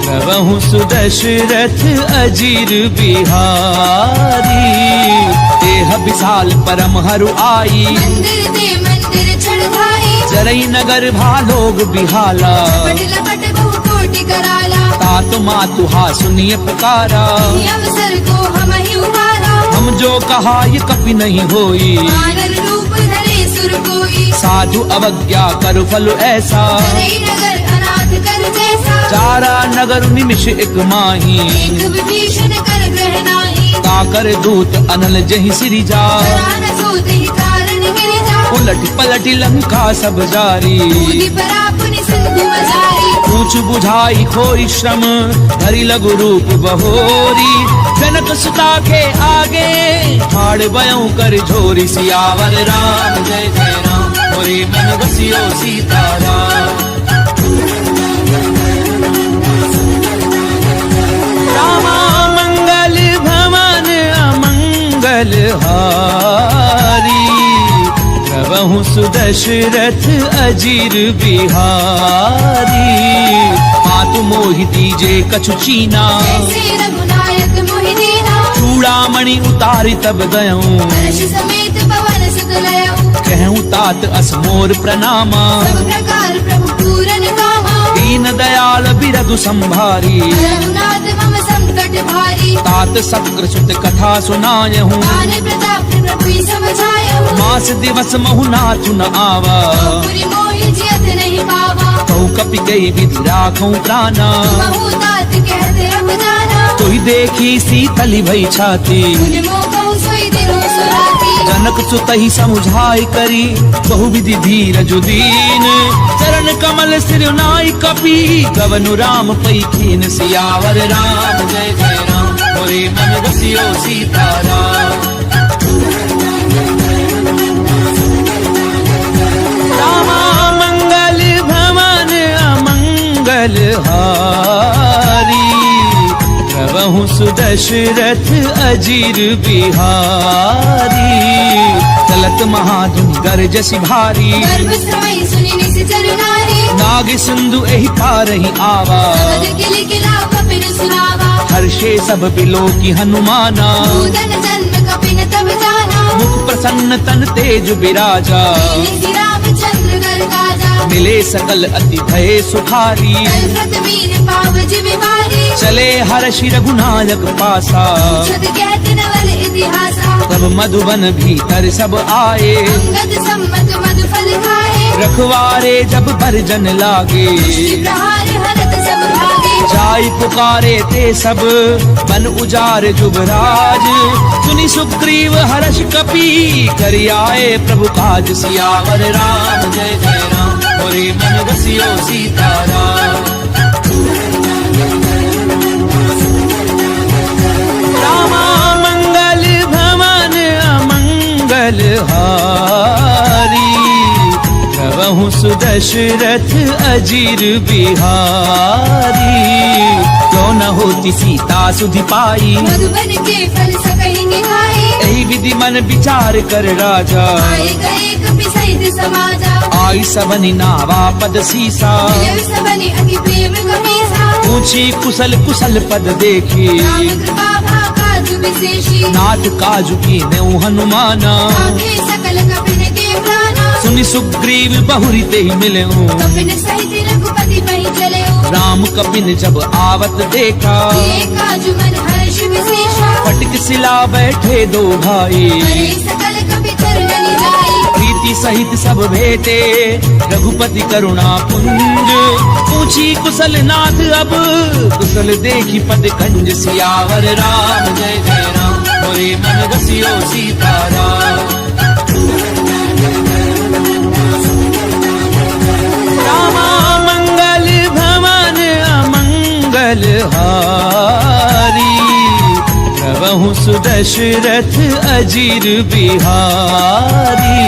प्रभु सुदशरथ अजीर बिहारी देह विशाल परम हरु आई मंदिर दे मंदिर चढ़ाई जरई नगर भालोग बिहाला पट लपट बहु कोटि कराला तात मातु हा सुनिय पुकारा ये अवसर को हम ही उबारा हम जो कहा ये कपि नहीं होई मानर रूप धरे सुर कोई साधु अवज्ञा कर फल ऐसा करे नगर अनाथ कर जैसा चारा नगर निमिष एक माही एक विभीषण कर ग्रह नाही ताकर दूत अनल जहि सिरि जा प्राण सोत ही कारण गिर जा उलट पलट लंका सब जारी कूदी परा पुनि सिंधु मजारी पूछ बुझाई खोई श्रम धरि लघु रूप बहोरी जनक सुता के आगे हाड़ बयऊ कर झोरी सियावर राम जय जय राम मोरे मन बसियो सीताराम रामा मंगल भवन अमंगल हारी प्रभु सुदशरथ अजीर बिहारी मातु मोहि दीजे कछु चीना ऐसे रघुनायक मोहि दीना चूड़ामणि उतारी तब गयऊं हर्ष समेत पवन सुत लयऊ कहूँ तात असमोर प्रणामा सब प्रकार प्रभु पूरन कामा दीन दयाल बिरदु संभारी रघुनाथ मम संकट भारी तात सत्कृत कथा सुनायहूँ आने प्रताप प्रभु समझायऊ मास दिवस महु नाथु न आवा पुरि मोहि जियत नहीं पावा कहूँ कपि कई विधि राखूं प्राणा महु तात कहते अब जाना तोहि देखी सीतली भई छाती पुनि मोह कहु सोई दिनो सुराती जनक सुतहि समुझाई करी बहुविधि धीरज दीन चरण कमल सिर नाई कपि गवनु राम पै खीन सियावर राम जय जय राम मोरे मन बसियो सीताराम रामा मंगल भवन अमंगल हारी प्रभु सुदशरथ अजीर बिहारी चलत महाधुन गरजसि भारी गर्भ समय सुनि निश्चर नारी नाग सिंधु एहि पारहि आवा समझ किल किला कपिन सुनावा हर्षे सब बिलो की हनुमाना भूतन जन्म कपिन तब जाना मुख प्रसन्न तन तेज बिराजा श्री रामचंद्र घर काजा मिले सकल अति भय सुखारी कलकत मीर पाव जिमिवारी चले हर्षि रघुनायक पासा छद कहत नवल इतिहासा तब मधुबन भीतर सब आए अंगद सम्मत मधु फल खाए रखवारे जब भरजन लागे प्रहार हरत सब भागे जाई पुकारे ते सब बन उजार जुबराज सुनि सुग्रीव हर्ष कपि करि आए प्रभु काज सियावर राम जय जय राम मोरे मन बसियो सीताराम रामा मंगल भवन अमंगल हारी प्रभु सुदशरथ अजीर बिहारी क्यों न होती सीता सुधि पाई मधुबन के फल सकहिंगे खाए यही विधि मन विचार कर राजा आए गए कपि सहित समाजा आई सबनि नावा पद सीसा मिलव सबनि अति प्रेम कपीसा पूछी कुशल कुशल पद देखी राम कृपा भाकाजु विशेषी नाथ काजु की नेउ हनुमाना आखे सकल कपिन के प्राणा सुनि सुग्रीव बहुरी ते मिले कपिन सहित रघुपति पहि चले राम कपिन जब आवत देखा, किए काजु मन हर्ष विशेषा। फटक सिला बैठे दो भाई, करे सकल कपि चरणनि जाई। प्रीति सहित सब भेटे रघुपति करुणा पुंज। पूछी कुशल नाथ अब, कुशल देखी पद कंज। सियावर राम जय जय राम, मोरे मन रसियो सीताराम। रामा मंगल भवन अमंगल हारी, प्रभु सुदशरथ अजीर बिहारी।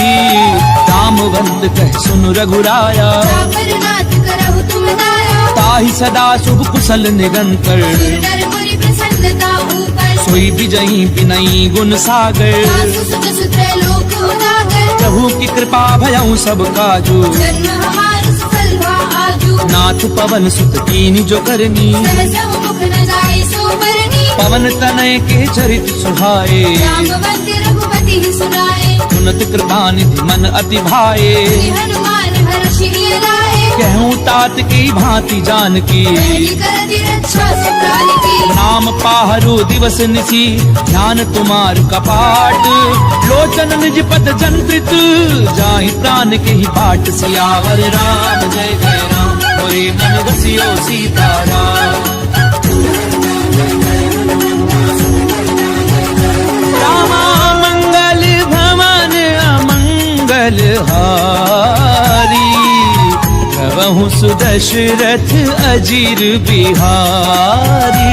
रामवंत कह सुन रघुराया, रापर नाथ करहु तुम दाया। ताहि सदा शुभ कुशल निरंतर, नर मुनि प्रसन्नता ऊपर। सोई विजयी विनयी गुण सागर। सासु सुत सुत्र लोक उजागर। प्रभु की कृपा भयउ सब काजू, जन्म हमार सफल भा आजू। नाथ पवन सुत कीनी जो करनी, सहसहु मुख न जाय सो बरनी। पवन तनय के चरित सुहाए, रामवंत रघुपति सुनाए। उन्नत कृपा निधि मन अति भाए। श्री हनुमान हर्षि लाए। कहूँ तात की भांति जानकी, पहली करति रक्षा सुकाल की। नाम पाहरो दिवस निसी, ध्यान तुम्हार कपाट। लोचन निज पद जंत्रित, जाहि प्राण के ही बाट। सियावर राम जय जय राम, मोरे मन रसियो सीताराम। रामा मंगल भवन अमंगल हारी, प्रभु सुदशरथ अजीर बिहारी।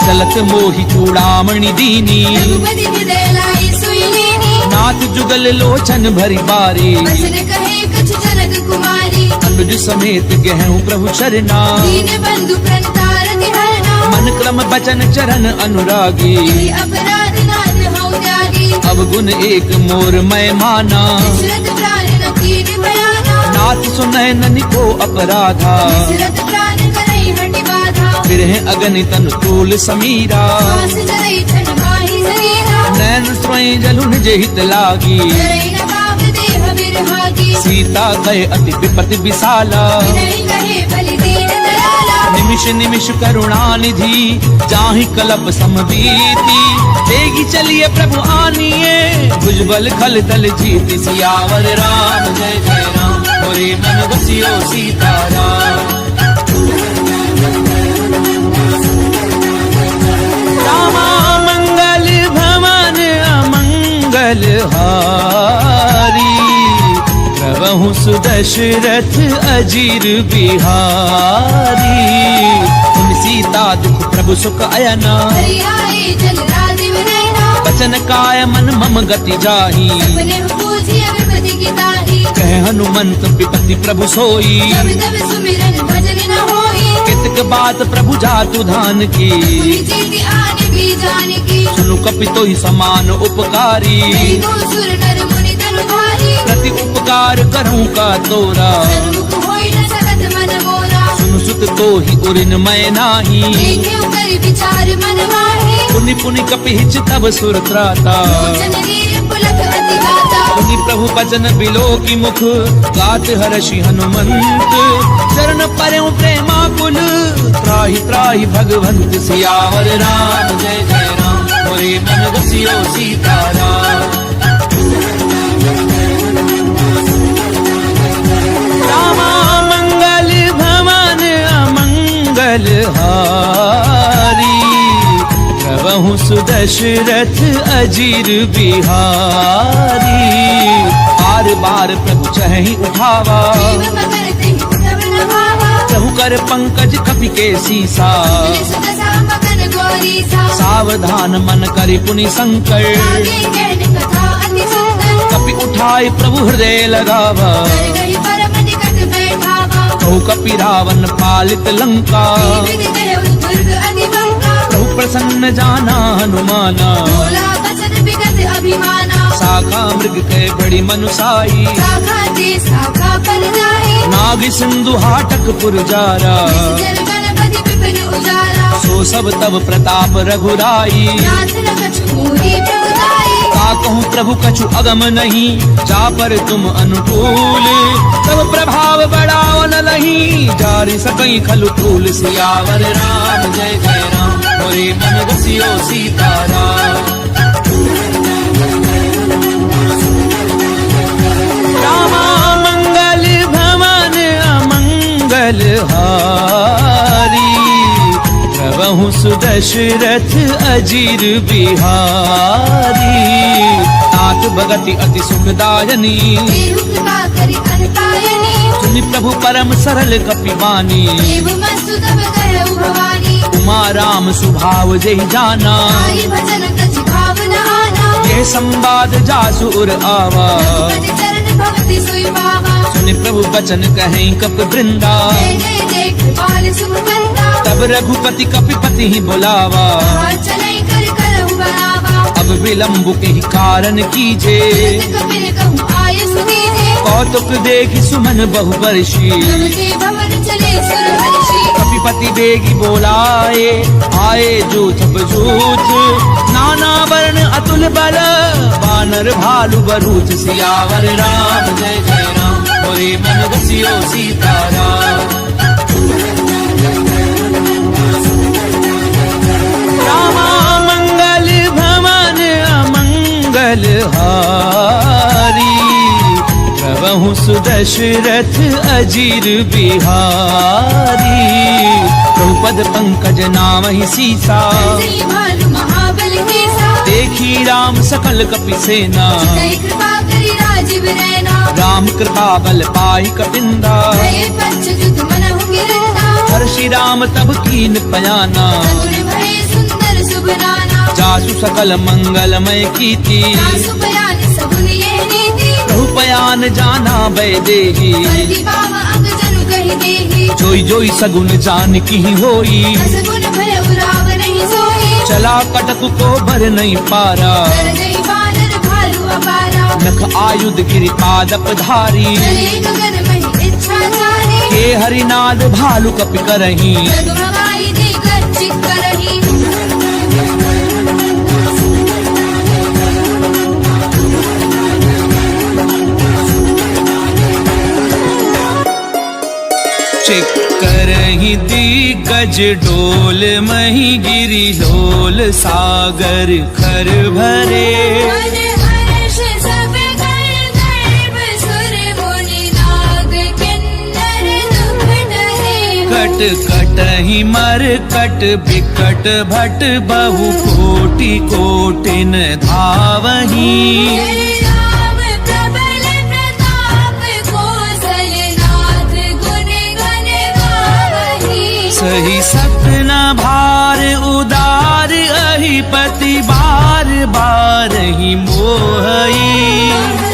चलत मोहि चूड़ामणि दीनी, रघुपति हृदय लाई सोई लेनी। नाथ जुगल लोचन भरी बारी। बसन कहे कछु जनक कुमारी। अनुज समेत गहूँ प्रभु चरना, दीन बंधु प्रणतारति हरना। मन क्रम बचन चरण अनुरागी। यही अपराध नाथ हौ त्यागी। अवगुण एक मोर मैं माना, दशरथ प्राण न कीन भयाना। नाथ सुनय ननि को अपराधा। दशरथ प्राण करई हटि बाधा। फिरह अगनितन तूल समीरा, श्वास जरई छन माहि शरीरा। नैन स्वयं जलु निज हित लागी। जरई न पाप देह बिरहागी। सीता गए अति विपति विशाला, विनय कहे बलि दीन दयाला। निमिष निमिष करुणा निधि, जाहि कलप समबीति। तेगी चलिए प्रभु आनिए, भुजबल खल दल जीति। सियावर राम जय जय राम, मोरे मन रसियो सीताराम। रामा मंगल भवन अमंगल हारी, प्रभु सुदशरथ अजीर बिहारी। तुम सीता दुख प्रभु सुख अयना, हरि आए जल राजीव नयना। बचन काय मन मम गति जाही। सपने पूजिय विपति की ताही। कह हनुमंत विपति प्रभु सोई, जब तब सुमिरन भजन न होई। कितक बात प्रभु जातु धान की। पुनि चेति आने भी जान की। सुनु कपितो ही समान उपकारी, नहीं को सुर नर मुनि तनु भारी। प्रति उपकार करूं का तोरा। सन्मुख होई न सकत मन मोरा। सुनु सुत तो ही उरिन मैं नाही, देखे कर विचार मन माही। पुनि पुनि कपिहिच तब सुर त्राता। लोचन नीर पुलक अति गाता। पुनि प्रभु बचन बिलो की मुख, गात हर्षि हनुमंत। चरण परउ प्रेमाकुल, त्राहि त्राहि भगवंत। सियावर राम जय जय राम, मोरे मन रसियो सीताराम। रामा मंगल भवन अमंगल हारी, प्रभु सुदशरथ अजीर बिहारी। बार बार प्रभु चहि उठावा, प्रेम मगर तेहि तब न भावा। प्रभु कर पंकज कपि के सीसा। मिले सुत साम मगन गौरी सा। सावधान मन करि पुनि संकर, आगे कहन कथा अति सुंदर। कपि उठाए प्रभु हृदय लगावा। कर गई परम निकट बैठावा। कहु कपि रावण पालित लंका, विधि कहे दुर्ग अति बंका। प्रभु प्रसन्न जाना हनुमाना। बोला बचन विगत अभिमाना। शाखा मृग के बड़ी मनुसाई, शाखा ते शाखा पर जाए। नाग सिंधु हाटक पुरजारा। जल गणपति विपिन उजारा। सो सब तब प्रताप रघुराई, नाथ न कछु मोहि प्रभु दाई। का कहूँ प्रभु कहु कछु अगम नहीं, जा पर तुम अनुकूल। तब प्रभाव बढ़ाओ न लही, जारी सकई खलु फूल। सियावर राम जय जय राम, मोरे मन बसियो सीताराम। रामा मंगल भवन अमंगल हारी, प्रभु सुदशरथ अजीर बिहारी। नाथ भगति अति सुखदायनी, देहु कृपा करि अनपायनी। सुनि प्रभु परम सरल कपिवानी, देव मस्तु तब कहु भवानी। उमा राम सुभाव जहि जाना, आई भजन कछि भावना आना। ये संवाद जासुर आवा, रघुपति चरण भगति सोई पावा। सुनि प्रभु बचन कहें कप वृंदा, जय जय जय कृपाल शुभ कंदा। तब रघुपति कपिपति ही बुलावा। चलै कर करहु बरावा। अब विलम्ब के ही कारण कीजे, कपिल कहु आय सुनीजे। कौतुक देखि सुमन बहुवर्षी, प्रभु के भवन चले सुरहर्षि। कपिपति बेगी बोलाए, आए जूथ बजूथ। नाना वर्ण अतुल बल, वानर भालु बरूथ। सियावर राम जय जय राम, मोरे मन बसियो सीताराम। रामा मंगल भवन अमंगल हारी, प्रभु सुदशरथ अजीर बिहारी। द्रौपद पंकज नामहि सीसा, जय भालु महाबल केसा। देखी राम सकल कपि सेना, जय कृपा करि राजीव नैना। राम कृपा बल पाई कपिंदा, भये पंचजुत मनहु गिरंदा। हर्षि राम तब कीन पयाना, सगुन भये सुंदर शुभ नाना। जासु सकल मंगलमय कीर्ति, जासु बयान सगुन ये नीति। प्रभु पयान जाना वैदेही, बल्कि बाम अंग जनु कहि देहि। जोई जोई सगुन जान की होई, सगुन भय उराव नहीं सोई। चला कटक को भर नहीं पारा, कर गई बानर भालु अपारा। नख आयुध गिरि पादप धारी, चले गगन महि इच्छा चारी। के हरिनाद भालु कपि करही, जगमगाई देकर चित करही। चिक्करहि दिग्गज डोल मही गिरि लोल। सागर खर भरे, मन हर्ष सब कर गर्भ। सुर मुनि नाग किन्नर दुख डरे। कट कटहि मर कट बिकट भट, बहु कोटि कोटिन धावही। जय राम प्रबल प्रताप, कौशलनाथ गुण गण गावही। सही सपना भार उदार, अहिपति बार बार ही मोहई।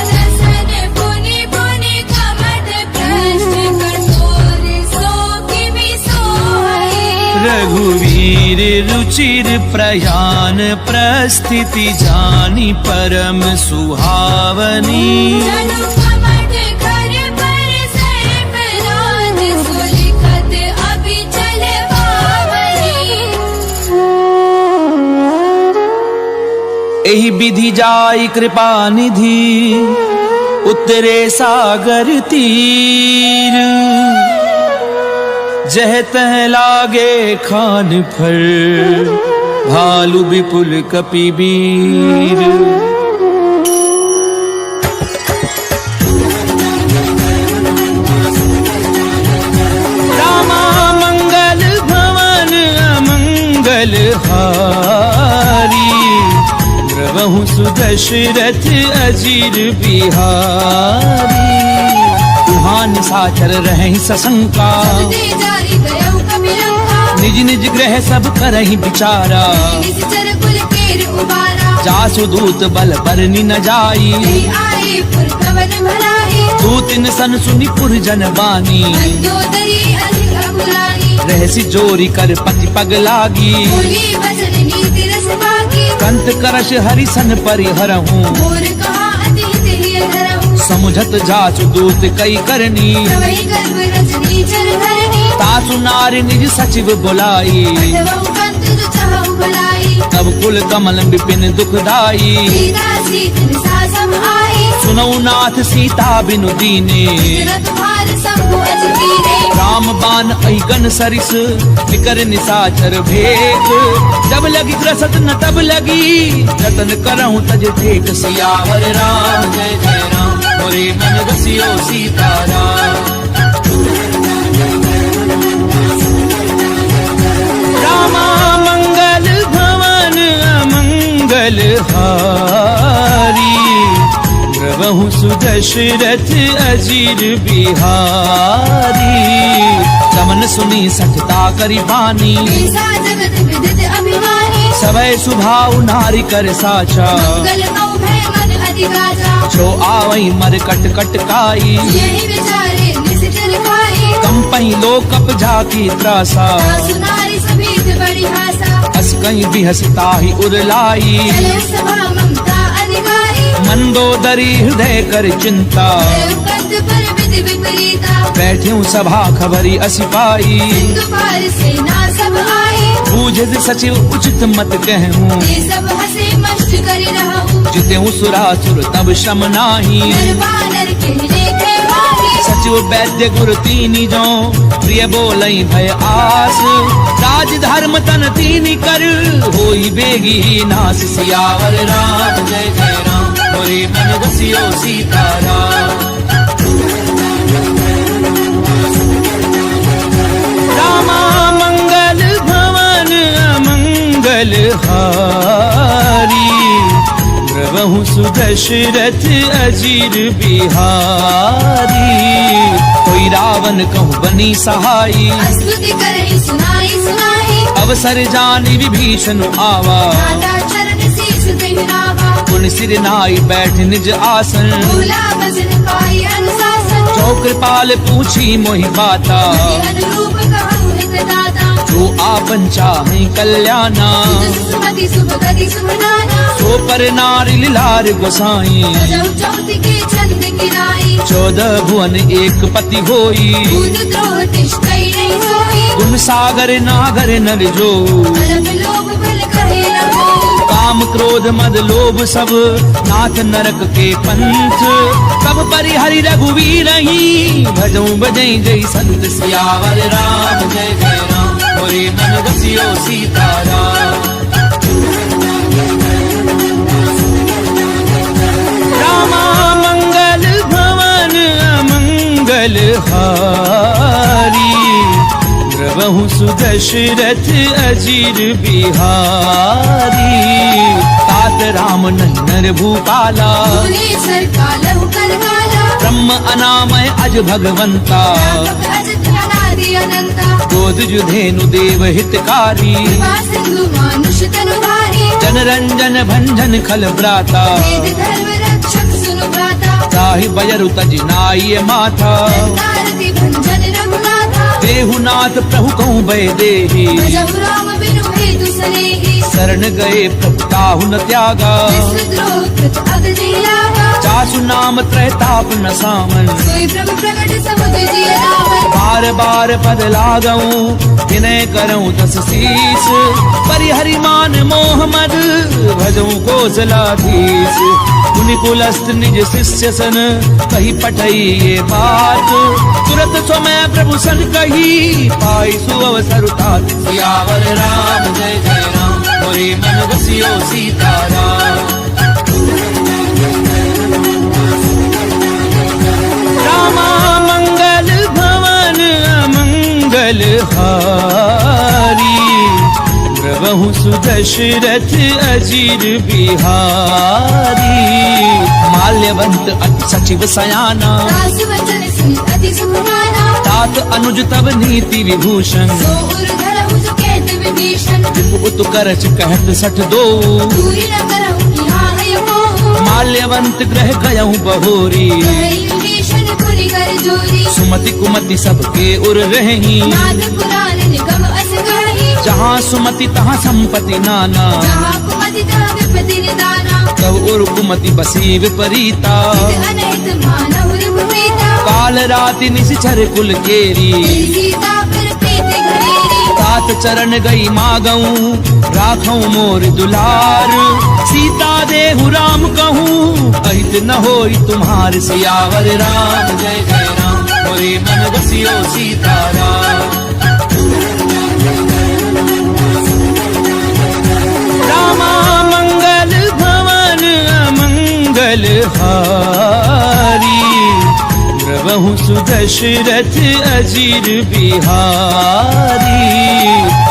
रसन पुनि पुनि कमठ प्रश्न, कठोर सो किमि सोहई। रघुवीर रुचिर प्रयान, प्रस्थिति जानी परम सुहावनी। जनु कमठ कर पर सर्प राज, सुलिखत अभिचल पावनी। एहि विधि जाई कृपा निधि, उतरे सागर तीर। जह तह लागे खान फर, भालु विपुल कपिवीर। रामा मंगल भवन अमंगल हारी, प्रभु सुदशरथ अजीर बिहारी। तुहान साचर रहे सशंका, दे जारी गयौ कपिलंका। निज निज ग्रह सब करहि विचारा। निश्चर कुल केर उबारा। जासु दूत बल बरनि न जाई, जय आए पुर कवन भलाई। दूतिन सन सुनि पुर जन बानी। मंदोदरी अधिक अकुलानी। रहसि जोरी कर पति पग लागी। बोली वचन नीति रस बाकी। कंत करश हरि सन परिहरहूँ। मोर कहा अति हित हिय धरहूँ। समुझत जासु दूत कई करनी। प्रवहि गर्भ रजनी चर धरनी। तासु नारी निज सचिव बुलाई। अटवहु कंत जो चाहु भलाई। तब कुल कमल विपिन दुखदाई। सीता सीत निसास राम आए। सुनौ नाथ सीता बिनु दीने, इतना तुम्हार शंभु अज कीने। राम बान अहिगन सरिस निकर निसाचर भेक, जब लगी ग्रसत न तब लगी जतन करहूं तज टेक। सियावर राम जय जय राम, मोरे मन रसियो सीताराम। रामा मंगल भवन अमंगल हारी, प्रभु सुदशरथ अजीर बिहारी। समन सुनी सचता करी बानी, ऐसा जगत विदित अभिमानी। सवै सुभाव नारी कर साचा, मंगल कौ भय मन अधिगाचा। जो आवई मर कट कट काई, यही विचारे निश्चल खाई। कंपई लो कप जाकी त्रासा, सासु नारी समेत बड़ी आशा। हस कहीं भी हंसता ही उरलाई। चले सभा ममता अधिकारी। मंदोदरी हृदय कर चिंता, कंत पर विधि विपरीता। बैठ्यूं सभा खबरी असिपाई। सिंधु पार सेना सब आए। बूझ सचिव उचित मत कहूँ, ये सब हंसे मस्त कर रहूं। जितेऊ सुरासुर तब श्रम नाही। नर बानर कहने थे भागी। सचिव वैद्य गुरु तीनी जो, प्रिय बोलई भय आस। राज धर्म तन तीनी कर, होई बेगी नास। सियावर राम जय जय राम, मोरे मन रसियो सीताराम। रामा मंगल भवन अमंगल हारी, प्रभु सुदशरथ अजीर बिहारी। कोई रावण कहूँ बनी सहाई, स्तुति करही सुनाई सुनाई। अवसर जानी विभीषण आवा। माता चरण शीश कहनावा। पुन सिर नाई बैठ निज आसन, भूला भजन पाई अनुशासन। जो कृपाल पूछी मोहि बाता, अनुरूप कहूँ हित दाता। जो आपन चाहे कल्याणा। सुमति शुभ गति शुभ नाना। सो पर नारी लार गोसाई, सजौ चौथ के छंद किराई। 14 भुवन एक पति होई। दूध द्रोह तिष्ठई नहीं सोई। गुण सागर नागर नर जो, अलग लोभ बल कहे न हो। काम क्रोध मद लोभ सब नाथ नरक के पंथ। सब परिहरि रघुवीर ही, भजऊं बजई जय संत। सियावर राम जय जय राम, मोरे मन रसियो सीताराम। रामा मंगल भवन अमंगल हारी, प्रभु सुदशरथ अजीर बिहारी। तात राम नन्नर भूपाला, भुवनेश्वर कालहु करकाला। ब्रह्म अनामय अज भगवंता। व्यापक अजत अनादि अनंता। क्रोध जुधेनु देव हितकारी, कृपा सिंधु मानुष तनुधारी। जनरंजन भंजन खल भ्राता। वेद धर्म रक्षक सुनु भ्राता। ताहि बजरु तज नाई माथा। तारति भंजन रघुनाथा। देहुनाथ प्रभु कहूँ भय देहि, भजहु राम बिनु हेतु सनेहि। शरण गए प्रभु ताहु न त्यागा। विश्वद्रोह कृत अगति लागा। चासु नाम त्रैताप न सामन, सोई प्रभु प्रगट समुद्र जिय रावण। बार बार पद लागऊं विनय करऊं दस शीस। परिहरि मान मोह मद, भजऊं कौशलाधीश। मुनि कुलस्थ निज शिष्य सन, कही पठई ये बात। तुरत स्वमय प्रभु सन कही, पाई सुअवसर तात। सियावर राम जय जय राम, मोरे मन रसियो सीताराम। रामा मंगल भवन अमंगल हारी, प्रभु सुदशरथ अजीर बिहारी। माल्यवंत अति सचिव सयाना, दास वचन सुनि अति सुखमाना। तात अनुज तब नीति विभूषण। सो उर धरहु जो कहत विभीषण। उत करच कहत सठ दो, दूरी न करहु यहाँ है मोह। माल्यवंत ग्रह गयहु बहोरी। कहि विभीषण पुनि कर जोरी। सुमति कुमति सबके उर रही। नाथ पुराण निगम अस गहि। जहाँ सुमति तहाँ संपत्ति नाना। जहाँ कुमति तहाँ विपति निदाना। तब उर कुमति बसी विपरीता। हित अनहित मानहु रघुप्रीता। काल राति निशिचर कुल केरी। सीता पर प्रीति घरेरी। तात चरण गई मागऊं, राखऊं मोर दुलार। सीता देहु राम कहूँ, अहि हित न होई तुम्हार सियावर राम जय जय राम मोरे मन बसियो सीताराम। रामा मंगल भवन अमंगल हारी प्रभु सुदशरथ अजीर बिहारी।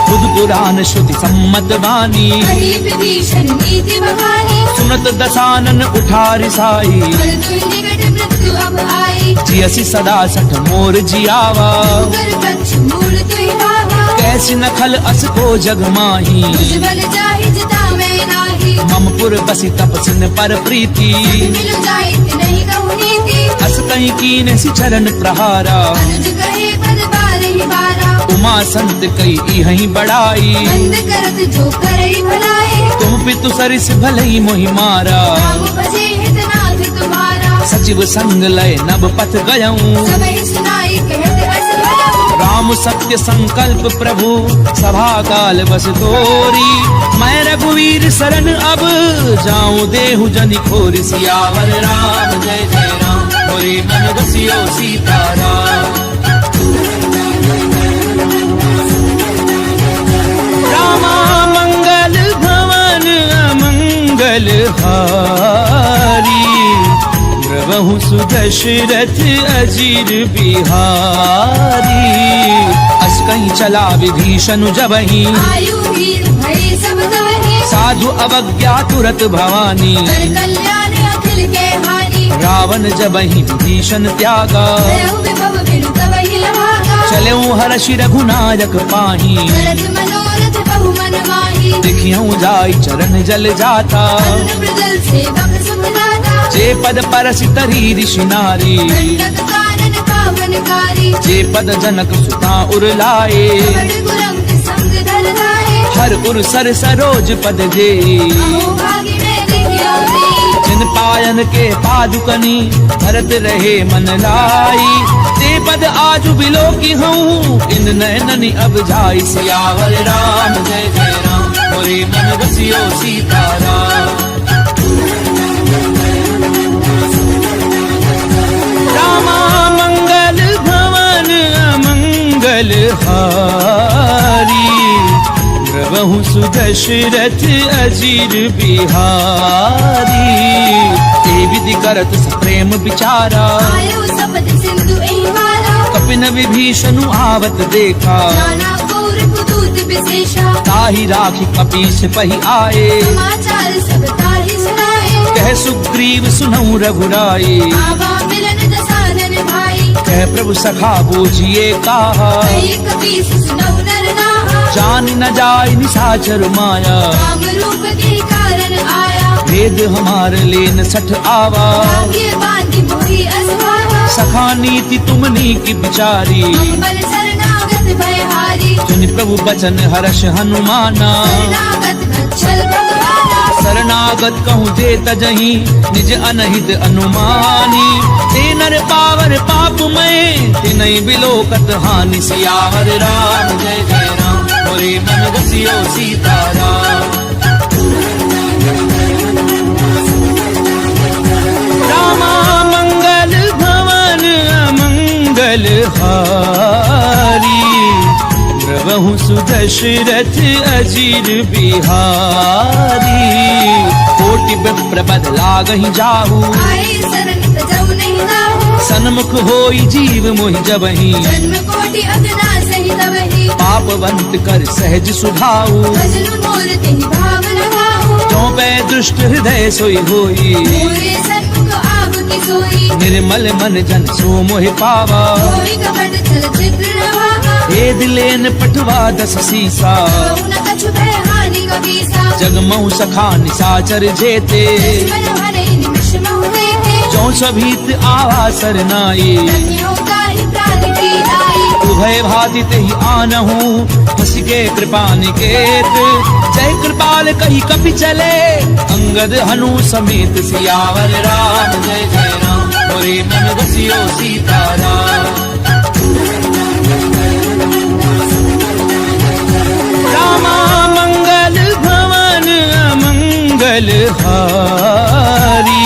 बुध पुराण श्रुति सम्मत वाणी कही विभीषण नीति बखानी सुनत दसानन उठारि साई। पर तुई निकट मृत्यु अब आई जियसि सदा सठ मोर जियावा कर कच्छ मूल तुई भावा। कैसी नखल अस को जग माही तुझ बल जाहि जिता मैं नाही ममपुर बसी तपसिन पर प्रीति। मिल जाए नहीं कहूँ नीति अस कहीं कीन सि चरण प्रहारा अनुज कहे पद बार ही बारा। उमा संत कई इहहीं बड़ाई बंद करत जो करई भलाई तुम पितु सरिस भलई मोहि मारा। राम भजे हितनाथ तुम्हारा सचिव संग लय नभ पथ गयऊँ सबहि सुनाई कहत अस भयऊ। राम सत्य संकल्प प्रभु सभा काल बस तोरी। मैं रघुवीर शरण अब जाऊं देहु जनि खोरि सियावर राम जय जय राम मोरे मन बसियो सीताराम। रामा मंगल भवन अमंगल हारी प्रभु सुदशरथ अजीर बिहारी। अस कहीं चला विभीषण जबहि आयु वीर भय सब तवहि साधु अवज्ञा तुरत भवानी। कर कल्याण अखिल के हानि रावण जबहि विभीषण त्यागा भयउ विभव बिनु तवहि लभागा। चलऊं हर्षि रघुनायक पाही करत मनोरथ बहु मन माही देखियऊं जाई चरण जल जाता। अन्न मृदल सेवक सुख दाता जे पद परसि तरी ऋषि नारी दंडक कानन पावनकारी जे पद जनक सुता उरलाए। बड़ गुरंग संग धर लाए हर उर सर सरोज पद जे अहो भागी मेरी न्योती। जिन पायन के पादुकनी भरत रहे मन लाई। ते पद आजु बिलो की हूँ इन नैननि अब जाई सियावर राम जय जय राम मोरे मन बसियो सीताराम। रामा मंगल भवन अमंगल हारी प्रभु सुदशरथ अजीर बिहारी। ते विधि करत सप्रेम विचारा आयु सपद सिंधु एहि मारा कपिन विभीषणु आवत देखा। नाना कौरव दूत विशेषा ताहि राखी कपीस पहि आए। समाचार सब ताहि सुनाए कह सुग्रीव सुनऊ रघुराई। आवा मिलन दसानन भाई कह प्रभु सखा बूझिए कहा कही कपीस सुनऊ नर नाहा। जान न जाय निशाचर माया राम रूप के कारण आया भेद हमार लेन सठ आवा। भाग्य बांधी मोहि असभावा सखा नीति तुमनी की बिचारी। बल शरणागत भयहारी सुनि प्रभु बचन हर्ष हनुमाना। शरणागत वत्सल भगवाना शरणागत कहूँ जे तजहि निज अनहित अनुमानी। ते नर पावर पाप में तिनहि बिलोकत हानि सियावर राम जय जय राम मोरे मन बसियो सीताराम। रामा मंगल भवन अमंगल हारी प्रभु सुदशरथ अजीर बिहारी। कोटि विप्र बद लागहि जाहू आए शरण तजौ नहीं नाहु सन्मुख होई जीव मोहि जबहि। जन्म कोटि अगना सहि तवहि पापवंत कर सहज सुधाऊ। भजनु मोर तेहि भाव लगाहु जो पै दुष्ट हृदय सोई होई। मोरे सन्मुख आव की सोई निर्मल मन जन सो मोहि पावा। कोई कपट चल चित्र नभावा भेद लेन पटवा दस सीसा। कहु न कछु भय हानि कबीसा जगमऊ सखा निशाचर जेते। दुश्मन हरे निमिष महु देते जो सभीत आवा सरनाई। धन्यो काहि प्राण की आई उभय भाति तेहि आनहु हंसी के कृपा निकेत। जय कृपाल कही कपि चले अंगद हनु समेत सियावर राम जय जय राम मोरे मन बसियो सीताराम। रामा मंगल भवन अमंगल हारी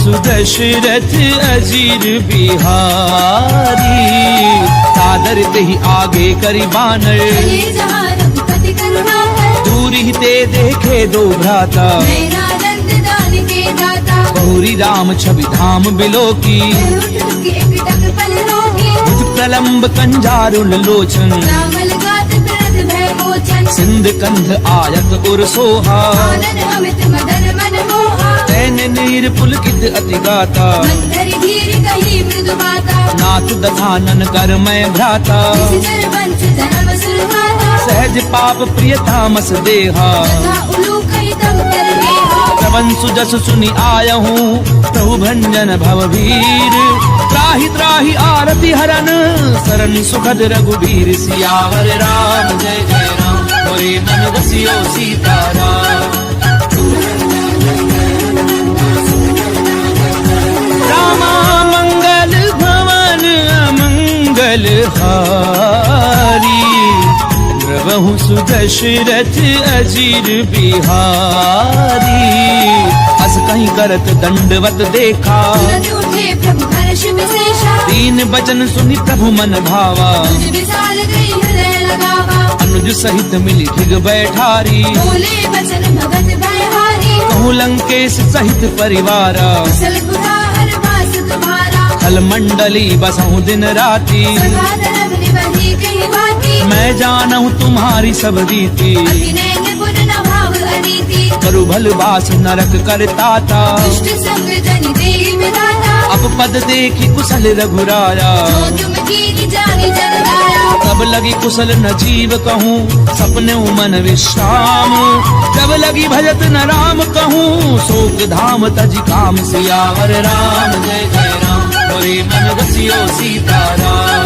सुदशरथ अजीर बिहारी। सादर ते ही आगे करी बानर, चले जहाँ रघुपति करुणा है। दूर ही ते देखे दो भ्राता, नयनानंद दान के दाता। बहुरी राम छवि धाम बिलो की, उठ रुकी एक टक पल रोकी। भुज प्रलम्ब कंजारुल लोचन, रामल गात प्रद भय मोचन। सिंध कंध आयत उर सोहा, आनन अमित मदन मन मोहा। तैन नीर पुलकित अति गाता, मंदर धीर कही मृदु माता। नाथ दधानन कर मैं भ्राता, निशिचर वंश जन्म सुरहाता। सहज पाप प्रिय तामस देहा, तथा उलूक कही तब कर गेहा। श्रवण सुजस सुनि आयहूँ, प्रभु भंजन भववीर। त्राहि त्राहि आरति हरन, शरण सुखद रघुबीर। सियावर राम जय जय राम, मोरे मन बसियो सीताराम। रामा मंगल भवन अमंगल हारी, द्रवहु सुदशरथ अजीर बिहारी। अस कहीं करत दंडवत देखा, तुरंत उठे प्रभु हर्ष विशेषा। दीन बचन सुनि प्रभु मन भावा, तुझ विशाल गई हृदय लगावा। अनुज सहित मिली धिग बैठारी, बोले वचन भगत भयहारी। कहूँ लंकेश सहित परिवारा। कुशल बुरा हर बास तुम्हारा। खल मंडली बसहूँ दिन राती, सदा धर्म निवही कही बाती। मैं जानहूँ तुम्हारी सब रीति। अति नैन गुण न भाव अनीति। करु भल बास नरक करताता, दुष्ट संग जनि देहि विधाता। अब पद देखी कुशल रघुराया। जो तुम कीनी जानी जन गाया। तब लगी कुशल न जीव कहूँ, सपने मन विश्राम। जब लगी भजत न राम कहूँ, शोक धाम तज काम। सियावर राम जय जय राम, मोरे मन बसियो सीताराम।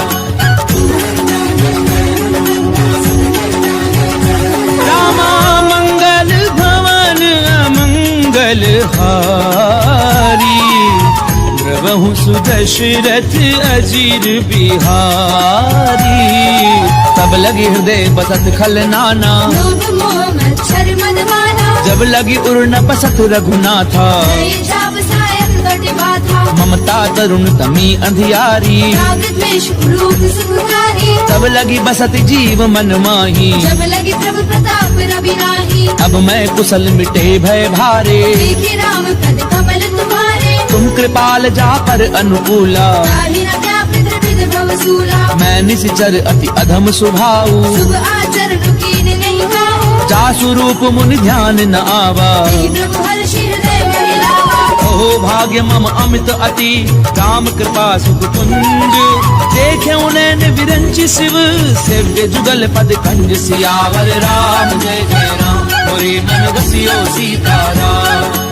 रामा मंगल भवन अमंगल हारी, द्रवहु सुदशरथ अजीर बिहारी। तब लगी हृदय बसत खल नाना, लोभ मोह मच्छर मद माना। जब लगी उर न बसत रघुनाथा। नये चाप सायक कटे बाधा। ममता तरुण तमी अंधियारी, राग द्वेष उलूक सुखकारी। तब लगी बसत जीव मन माही। जब लगी प्रभु प्रताप रवि नाही। अब मैं कुशल मिटे भय भारे, देखे राम पद कमल तुम्हारे। तुम कृपाल जा पर अनुकूला। ताहि न व्यापृत विध भव सूला। मैं निश्चर अति अधम स्वभाव, शुभ आचरण कीन नहीं गाओ। जा स्वरूप मुनि ध्यान न आवा। नहीं प्रभु हर्ष हृदय महिलावा। ओ भाग्य मम अमित अति, राम कृपा सुख कुंज। देखे उन्हें विरंचि शिव, सेव्य जुगल पद कंज। सियावर राम जय जय राम, मोरे मन बसियो सीताराम।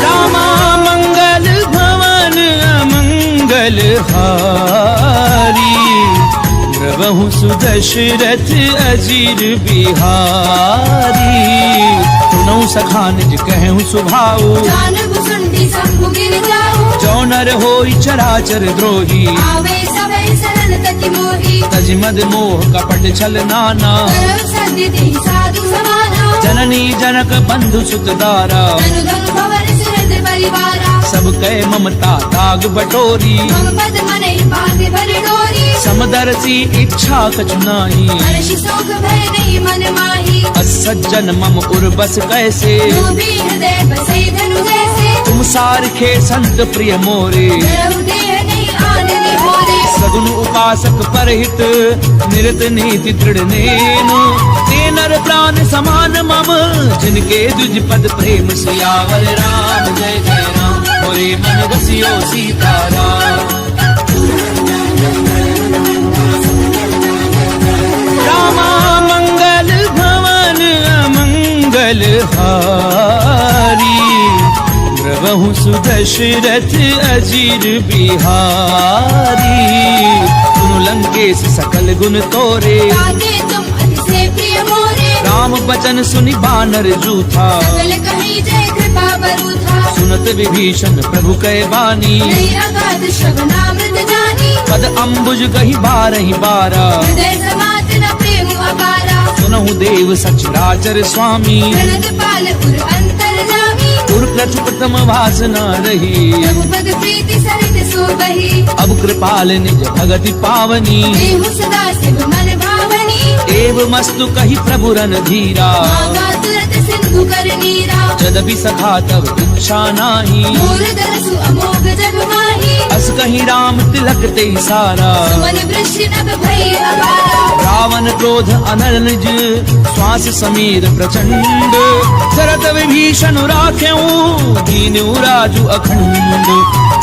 रामा मंगल भवन अमंगल हारी, द्रवहु सुदशरथ अजीर बिहारी। सुनऊ सखा निज कहूँ सुभाऊ, जानब सुंडी शंभु गिर जाऊ। जो नर होई चराचर द्रोही। आवे सभय सरल तति मोही। तज मद मोह कपट छल नाना, करव सद्य देहि साधु समाना। जननी जनक बंधु सुत दारा। धनु धनु भवन सुरत परिवारा। सब कह ममता दाग बटोरी, मम पद मनहि भाग्य भर डोरी। समदर्शी इच्छा कछु नाही, हर्षि शोक भय नहीं मन माही। असज्जन मम उर बस कैसे, लोभी हृदय बसै धनु जैसे। तुम सारखे संत प्रिय मोरे। धरहु देह नहीं आन निभोरे। सगुन उपासक परहित, निरत नीति दृढ़ नेनु। ते नर प्राण समान मम, जिनके द्विज पद प्रेम। सियावर राम जय जय राम, मोरे मन बसियो सीताराम। रामा मंगल भवन अमंगल हारी, द्रवहु सुदशरथ अजीर बिहारी। सुनु लंकेश सकल गुण तोरे, ताके तुम अति से प्रिय मोरे। राम बचन सुनि बानर जूथा। सकल कहीं जय कृपा बरूथा। सुनत विभीषण प्रभु कै बानी, नहीं अगाध श्रवणामृत जानी। पद अम्बुज गही बारहि बारा। हृदय समात न प्रेम अपारा। सुनहु देव सचराचर स्वामी प्रणत पाल उर अंतर्यामी उर प्रचु प्रथम वासना रही रघुपद प्रीति सरित सोबही अब कृपाल निज भगति पावनी देहु सदा शिव मन भावनी एव मस्तु कही प्रभु रन धीरा मागा तुरत सिंधु कर नीरा जदपि सखा तब इच्छा नाही मोर दरसु अमोघ जग माही अस कहीं राम तिलक ते सारा मन वृष्टि नभ भई अपारा रावण क्रोध अनल निज श्वास समीर प्रचंड शरद विभीषण राख्यऊ दीनु राजु अखंड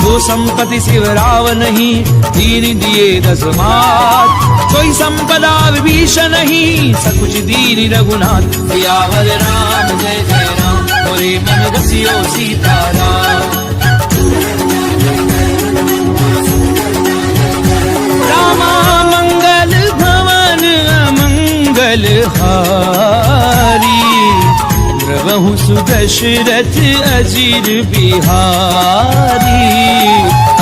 जो संपत्ति शिव रावण ही दीन दिए दस मात कोई संपदा विभीषण ही सकुच दीन रघुनाथ सियावर राम जय जय राम मोरे मन रसियो सीताराम रामा मंगल भवन अमंगल हारी द्रवहु सुदशरथ अजीर बिहारी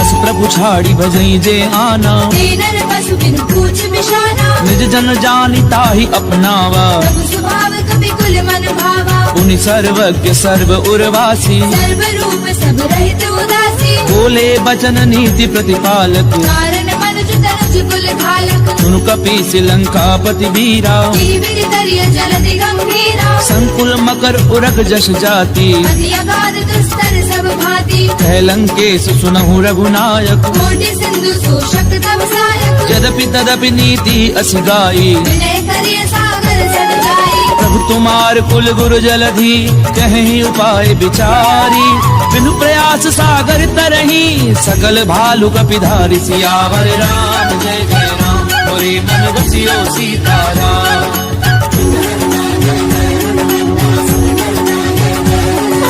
अस प्रभु छाड़ी भजई जे आना दीनर पशु बिन पूछ बिशाना निज जन जानि ताहि अपनावा प्रभु स्वभाव कपि कुल मन भावा पुनि सर्वज्ञ सर्व उर्वासी सर्व रूप सब रहित उदासी बोले बचन नीति प्रतिपालक कारण मन तरज कुल घालक सुनु कपीस लंकापति वीरा जीविर दरिय जलधि गंभीरा संकुल मकर उरग जस जाति अति अगाध दुस्तर सब भांति कह लंकेश सुनहु रघुनायक कोटि सिंधु शोषक तव सायक यद्यपि तदपि नीति असि गाई विनय करिय सागर सद जाई प्रभु तुम्हार कुल गुरु जलधि कहीं उपाय विचारी बिनु प्रयास सागर तरही सकल भालु कपिधारी सियावर राम जय जय राम मोरे मन रसियो सीताराम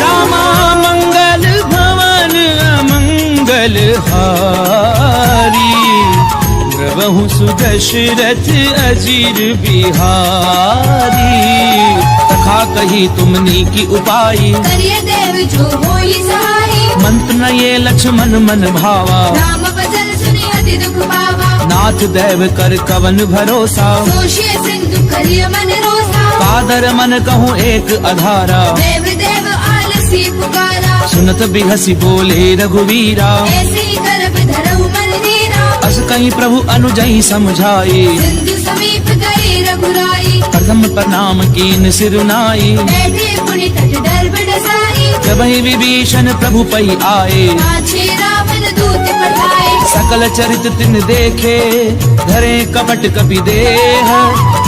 रामा मंगल भवन अमंगल हारी द्रवहु सुदशरथ अजीर बिहारी तथा कही तुमनी की उपाई करिय देव जो होई सहाई मंत्र न ये लक्ष्मण मन भावा राम बचन सुनि अति दुख पावा नाथ देव कर कवन भरोसा दोषी सिंधु करिय मन रोसा कादर मन कहूँ एक अधारा देव देव आलसी पुकारा सुनत बिहसी बोले रघुवीरा ऐसे ही करब धरऊ मन धीरा अस कहीं प्रभु अनुजई समझाए सिंधु समीप गई रघुराई प्रथम प्रणाम कीन सिरुनाई बैठे पुनि तट डर बडसाई जब ही विभीषण प्रभु पई आए पाछे रावण दूत पठाए सकल चरित तिन देखे धरे कपट कपि देह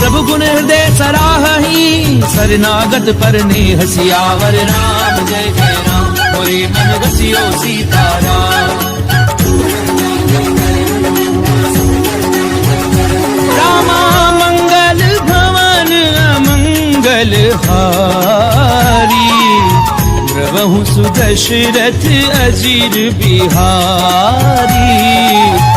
प्रभु गुण हृदय सराही सरनागत पर नेह सियावर राम जय जय राम मोरे मन रसियो सीताराम रामा मंगल भवन अमंगल हारी द्रवहु सुदशरथ अजीर बिहारी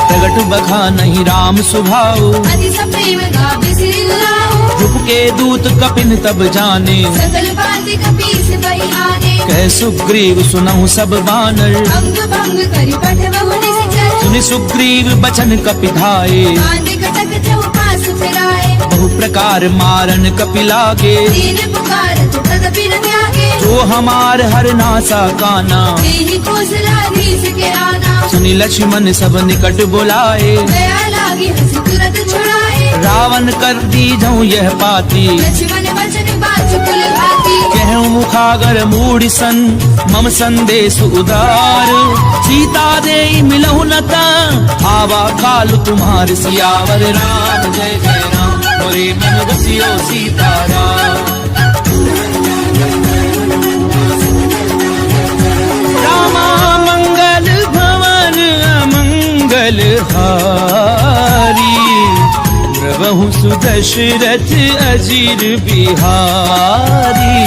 प्रगट बखा नहीं राम सुभाऊ अति सप्रेम गावे सिरि गुलाऊ रूप के दूत कपिन तब जाने सकल भांति कपीस बही आने कह सुग्रीव सुनहु सब बानर अंग भंग करि पठवहु निश्चर सुनि सुग्रीव बचन कपिधाए बांधे कटक चौपास फिराए बहु प्रकार मारन कपि लागे दीन पुकारत तदपि न त्यागे जो हमार हर नासा काना देहि कौशलाधीश के आना सुनि लक्ष्मण सब निकट बुलाए दया लागी हंसी तुरत छुड़ाए रावण कर दी जाऊं यह पाती लक्ष्मण वचन बात कुल भाती कहूँ मुखागर मूढ़ सन मम संदेश उदार सीता दे मिलहु नता आवा काल तुम्हार सियावर राम जय जय राम मोरे मन रसियो सीताराम रामा मंगल भवन अमंगल हारी द्रवहु सुदशरथ अजीर बिहारी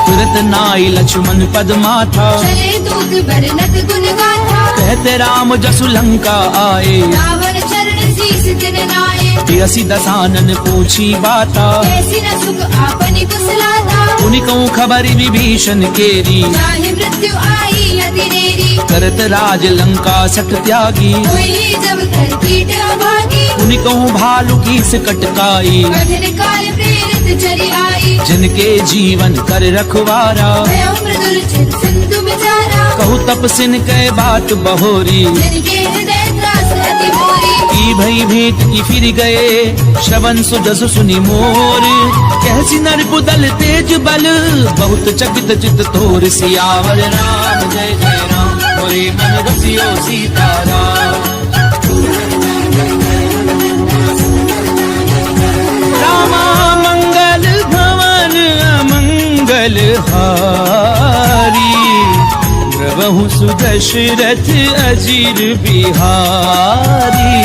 तुरत नाई लक्ष्मण पद माथा चले दूत बरनत गुण गाथा कहते राम जसु लंका आए रावण चरण शीस दिन नाये तियसी दसानन पूछी बाता ऐसी न सुख आपनि कुशलाता उनि कहूँ खबर विभीषण केरी चाहे मृत्यु आई अतिरेरी करत राज लंका सठ त्यागी। हुई जब कर कीट अभागी, उन्हीं कहूँ भालू की से कटकाई। कठिन काल प्रेरित चली आई, जिनके जीवन कर रखवारा। भय मृदुल सिंधु बिचारा, कहू तपसिन के बात बहोरी। जिनके हृदय त्रास अति मोरी। की भई भेंट की फिर गए, श्रवण सुजसु सुनि मोर। कहसी नर बुदल तेज बल, बहुत चकित चित तोर। सियावर राम जय जय राम, मोरे मन रसियो सीताराम। रामा मंगल भवन अमंगल हारी, प्रभु सुदशरथ अजीर बिहारी।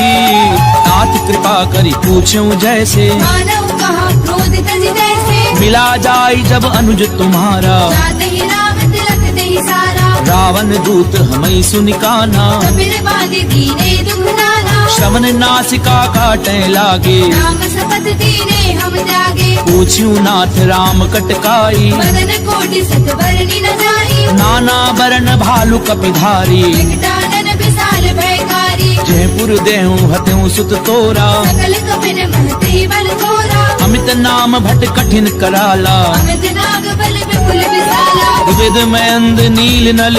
नाथ कृपा करी पूछूं जैसे, मानव कहा क्रोध तज जैसे। मिला जाई जब अनुज तुम्हारा। जाते ही राम तिलक दे सारा, रावण दूत हमें सुनिकाना। कपिल बाधि दीने दुख नाना। श्रवण नासिका काटे लागे, राम शपथ दीने हम त्यागे। पूछ्यू नाथ राम कटकाई। मदन कोटि सत बरनी न जाई, नाना बरन भालु कपिधारी। विकटानन विशाल भयकारी। जयपुर देहूं हत्यूं सुत तोरा। सकल कपिन महते ही बल थोरा, अमित नाम भट कठिन कराला। अमित नाग बल विपुल विशाला। विविध मयंद नील नल,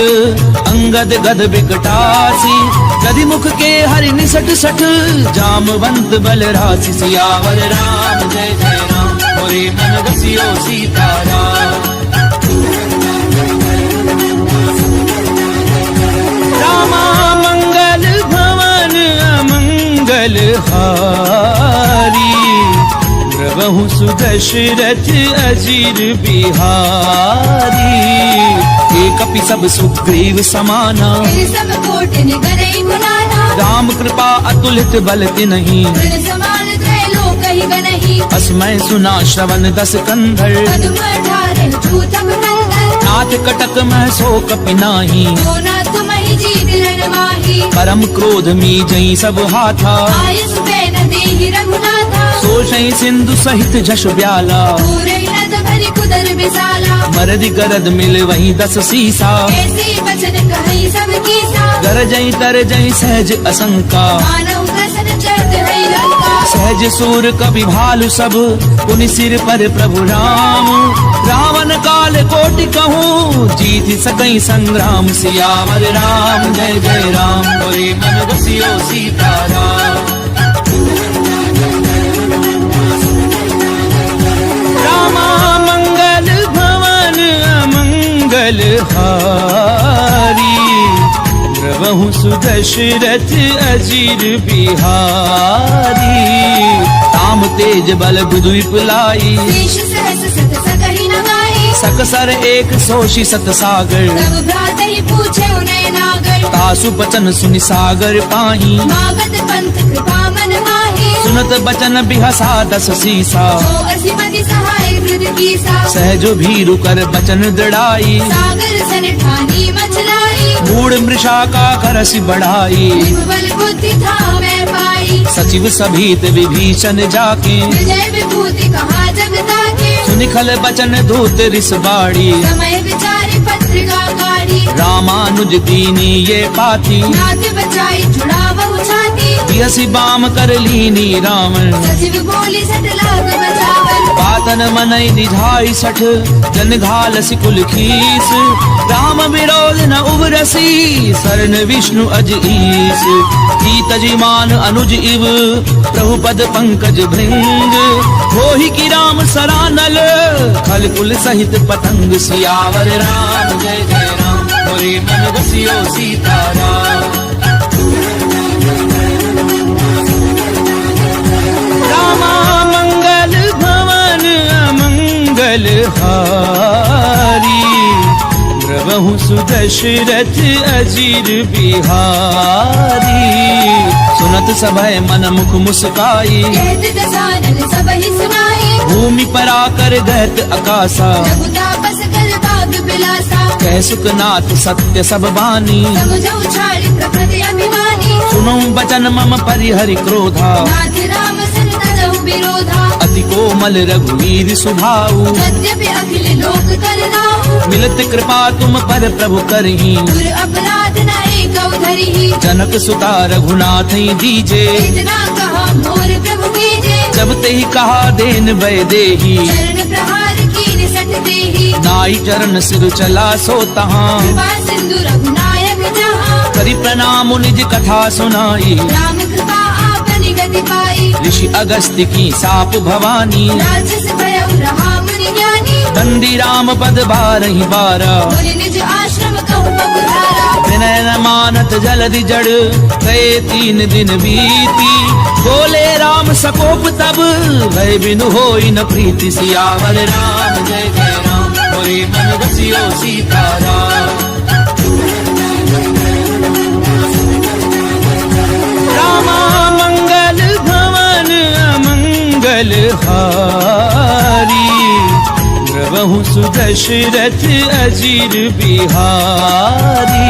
अंगद गद बिकटासी। गदि मुख के हरि निसट सठ, जामवंत बल राशि। सियावर राम जय जय राम, मोरे मन रसियो सीताराम। रामा मंगल भवन अमंगल हारी, प्रभु सुदशरथ अजीर बिहारी। एक कपि सब सुग्रीव समाना, तेरे सब कोटिन गनई मुनाना। राम कृपा अतुलित बल तिन्हि, तेरे समान त्रैलोक ही गनहि। अस्मै सुना श्रवण दस कंधर। पदुम अठारह छूतम नंदन, नाथ कटक मह सो कपि नाही। जो ना तुम ही जीत रण माही। परम क्रोध मी जई सब हाथा, आयुष बैन देहि रघुनाथा। सोषई सिंधु सहित जश ब्याला। पूरे नद भरि कुदर विशाला, मरद गरद मिल वही दस सीसा। ऐसे वचन कहि सब कीसा। गरजई तरजई सहज असंका, मानव कसन चढ़त है लंका। सहज सूर कवि भालु सब, पुनि सिर पर प्रभु राम। रावण काल कोटि कहूँ, जीत सकई संग्राम। सियावर राम जय जय राम, मोरे मन रसियो सीताराम। रामा मंगल भवन अमंगल हारी, प्रभु सुदशरथ अजीर बिहारी। राम तेज बल बुधु विपुलाई, शेष सहस सत सकहि न गाई। सकसर एक सोषि सत सागर। तब भ्रात ही पूछे उन्हें नागर, तासु बचन सुनि सागर पाही। मागत पंथ कृपा मन माही। सुनत बचन बिहसा दस सीसा, जो असीमति सहाय हृद कीसा। सहजो भीरु कर बचन दृढ़ाई। सागर सन ठानी मचलाई, मूढ़ मृषा का करसि बढ़ाई। बल बुद्धि था मैं पाई। सचिव सभीत विभीषण जाके, विजय विभूति कहा जगता के। सुनिखल बचन धूत रिस बाड़ी। समय विचारी पत्रिका गाड़ी, रामानुज दीनी ये पाती। नाथ बचाई छुड़ा बहु छाती। यसी बाम कर लीनी रावण, सचिव बोली सट लाग बचावन। पातन मनई निधाई सठ, जन घाल सिकुल खीस। राम विरोध न उबरसी, सरन विष्णु अज ईस। तजिमान अनुज इव, प्रभु पद पंकज भृंग। होहि की राम सरानल, खल कुल सहित पतंग। सियावर राम जय जय राम, मोरे मन रसियो सीताराम। रामा मंगल भवन अमंगल हारी, प्रभु सुदशरथ अजीर बिहारी। सुनत सभय मन मुख मुस्काई, कहत दसानन सबहि सुनाई। भूमि पराकर गहत आकाशा, रघुतापस कल भाग बिलासा। कह सुखनाथ सत्य सब बानी। समुझ उछाली प्रकृति अभिमानी, सुनो बचन मम परिहरि क्रोधा। नाथ राम सन तजहु विरोधा अति कोमल रघुवीर सुभाऊ यद्यपि अखिल लोक करनाऊ मिलत कृपा तुम पर प्रभु करही दूर अपराध न एकौ धरिहि जनक सुता रघुनाथ दीजे इतना कहा मोर प्रभु कीजे जब तेहि कहा देन वै देही चरण प्रहार कीन सट देहि नाई चरण सिर चला सो तहाँ कृपा सिंधु रघुनायक जहाँ करि प्रणाम निज कथा सुनाई राम कृपा आपनि गति पाई ऋषि अगस्त्य की साप भवानी राजस भयउ रहा मुनि ज्ञानी बंदी राम पद बारहि बारा मुनि निज आश्रम कहु पगुधारा विनय न मानत जलधि जड़ गए 3 दिन बीती बोले राम सकोप तब भय बिनु होई न प्रीति सियावर राम जय जय राम मोरे मन बसियो सीताराम रामा मंगल भवन अमंगल हारी द्रवहु सुदशरथ अजीर बिहारी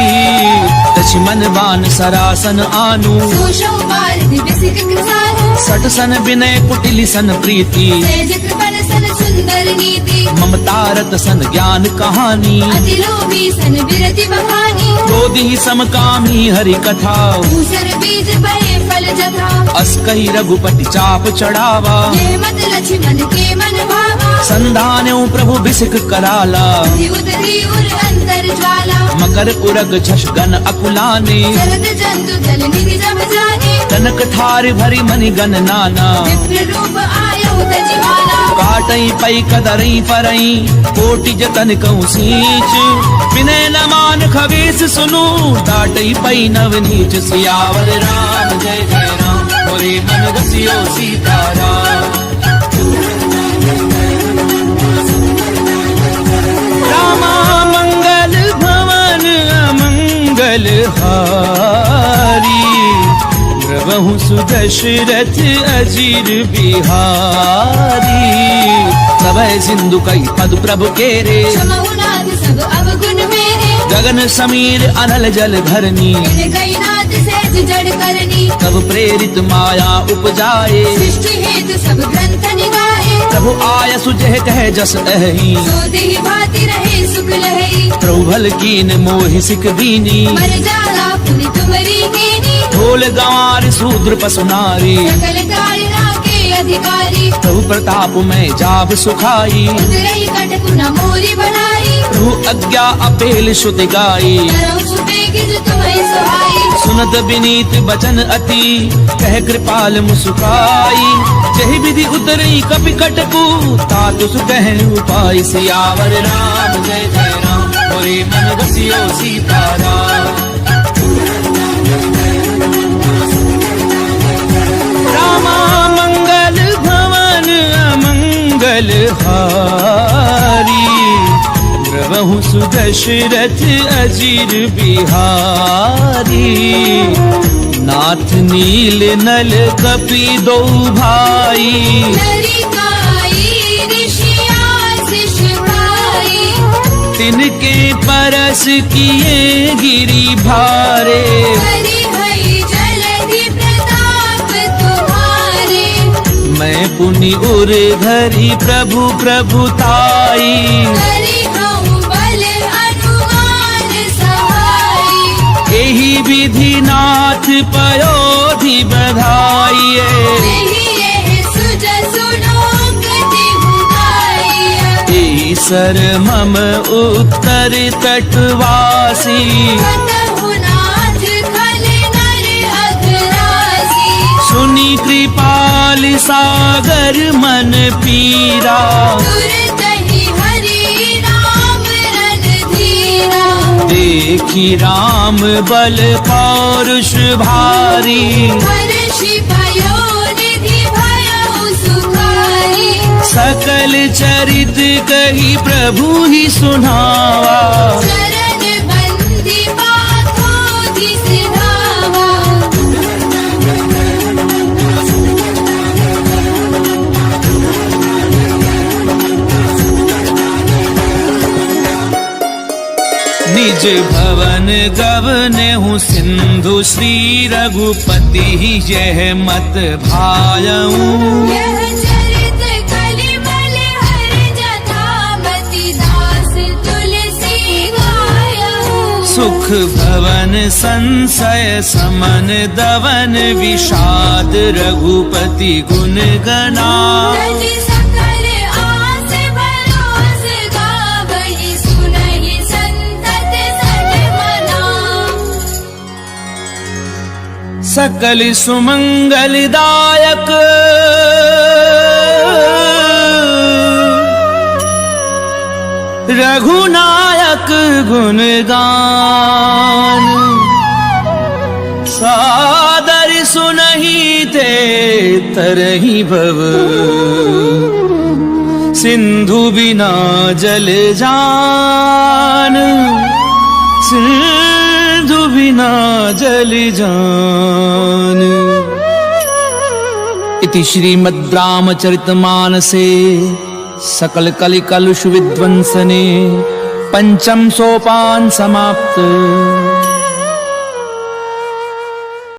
लक्ष्मण बान सरासन आनु सुषम भारति बिसिक कृसानु सट सन विनय कुटिल सन प्रीति तेज कृपण सन सुंदर नीति ममतारत सन ज्ञान कहानी अति लोभी सन विरति बखानी क्रोधी समकामी हरि कथा भूषण बीज बहे फल जथा अस कही रघुपति चाप चढ़ावा ये मत लक्ष्मण के मन भावा संधान्यो प्रभु बिसिक कराला उदरी उर अंतर ज्वाला मकर उरग झष गन अकुलाने शरद जंतु जल निधि जब जाने कनक ठार भरी मनि गन नाना विप्र रूप आयो तजिवाला काटई पई कदरई परई कोटि जतन कहूँ सींच विनय न मान खगेश सुनु डाटई पई नव नीच सियावर राम जय जय राम मोरे मन बसियो सीताराम रामा मंगल भवन अमंगल हारी द्रवहु सुदशरथ अजीर बिहारी सभय सिंधु कई पद प्रभु केरे क्षमहुनाथ सब अवगुण मेरे गगन समीर अनल जल धरनी इन गई नाथ सहज जड़ करनी तब प्रेरित माया उपजाए सृष्टि हेतु सब ग्रंथ निगाहे प्रभु आय सुजह कह जस अहि सो देहि भाति रहे सुख लहई प्रभु भल कीन मोहि सिख दीनी मर जाला पुनि तुमरी कीनी ढोल गंवार शूद्र पसु नारी सकल कारिणा के अधिकारी प्रभु प्रताप में जाब सुखाई उतरई कटकु न मोरी बनाई प्रभु आज्ञा अपेल श्रुति गाई करौ सुबेगिज तुम्हें सुहाई सुनत विनीत बचन अति कह कृपाल मुस्काई जहि विधि उतरई कपि कटकु तातु सुकह उपाय सियावर राम जय जय राम मोरे मन बसियो सीताराम रामा मंगल भवन अमंगल हारी द्रवहु सुदशरथ अजीर बिहारी नाथ नील नल कपि दो भाई नरिकाई ऋषियासिष भाई तिनके परस किए गिरि भारे हरि हरि जलधि प्रताप तुम्हारे मैं पुनि उर धरि प्रभु प्रभुताई हरि हऊँ बल हनुमान सहाई एहि विधि नाथ पयोधि बधाइए नहीं ये सुज सुनो गति बुधाई एहि सर मम उत्तर तटवासी कतहुनाथ खल नर अघरासी सुनि कृपाल सागर मन पीरा दुर्दहि हरि राम रणधीरा देखी राम बल पौरुष भारी हर्षि भयो निधि भयो सुखाई सकल चरित कही प्रभु ही सुनावा चरण बंदी पाथोधि सिधावा निज भवन गवनेहु सिंधु श्री रघुपति यह मत भायऊ यह चरित कलिमल हर जटामति दास तुलसी गायहु सुख भवन संशय समन दवन विषाद रघुपति गुण गना तजि सकल आस भरोस गावहि सुनहि संतत सन्मना सकल सुमंगलदायक रघुनायक गुणगान सादर सुनहि ते तरहि भव सिंधु बिना जल जान सिंधु बिना जल जान। इति श्रीमद् रामचरितमानसे सकल कलि कलुष विध्वंसने पंचम सोपान समाप्त।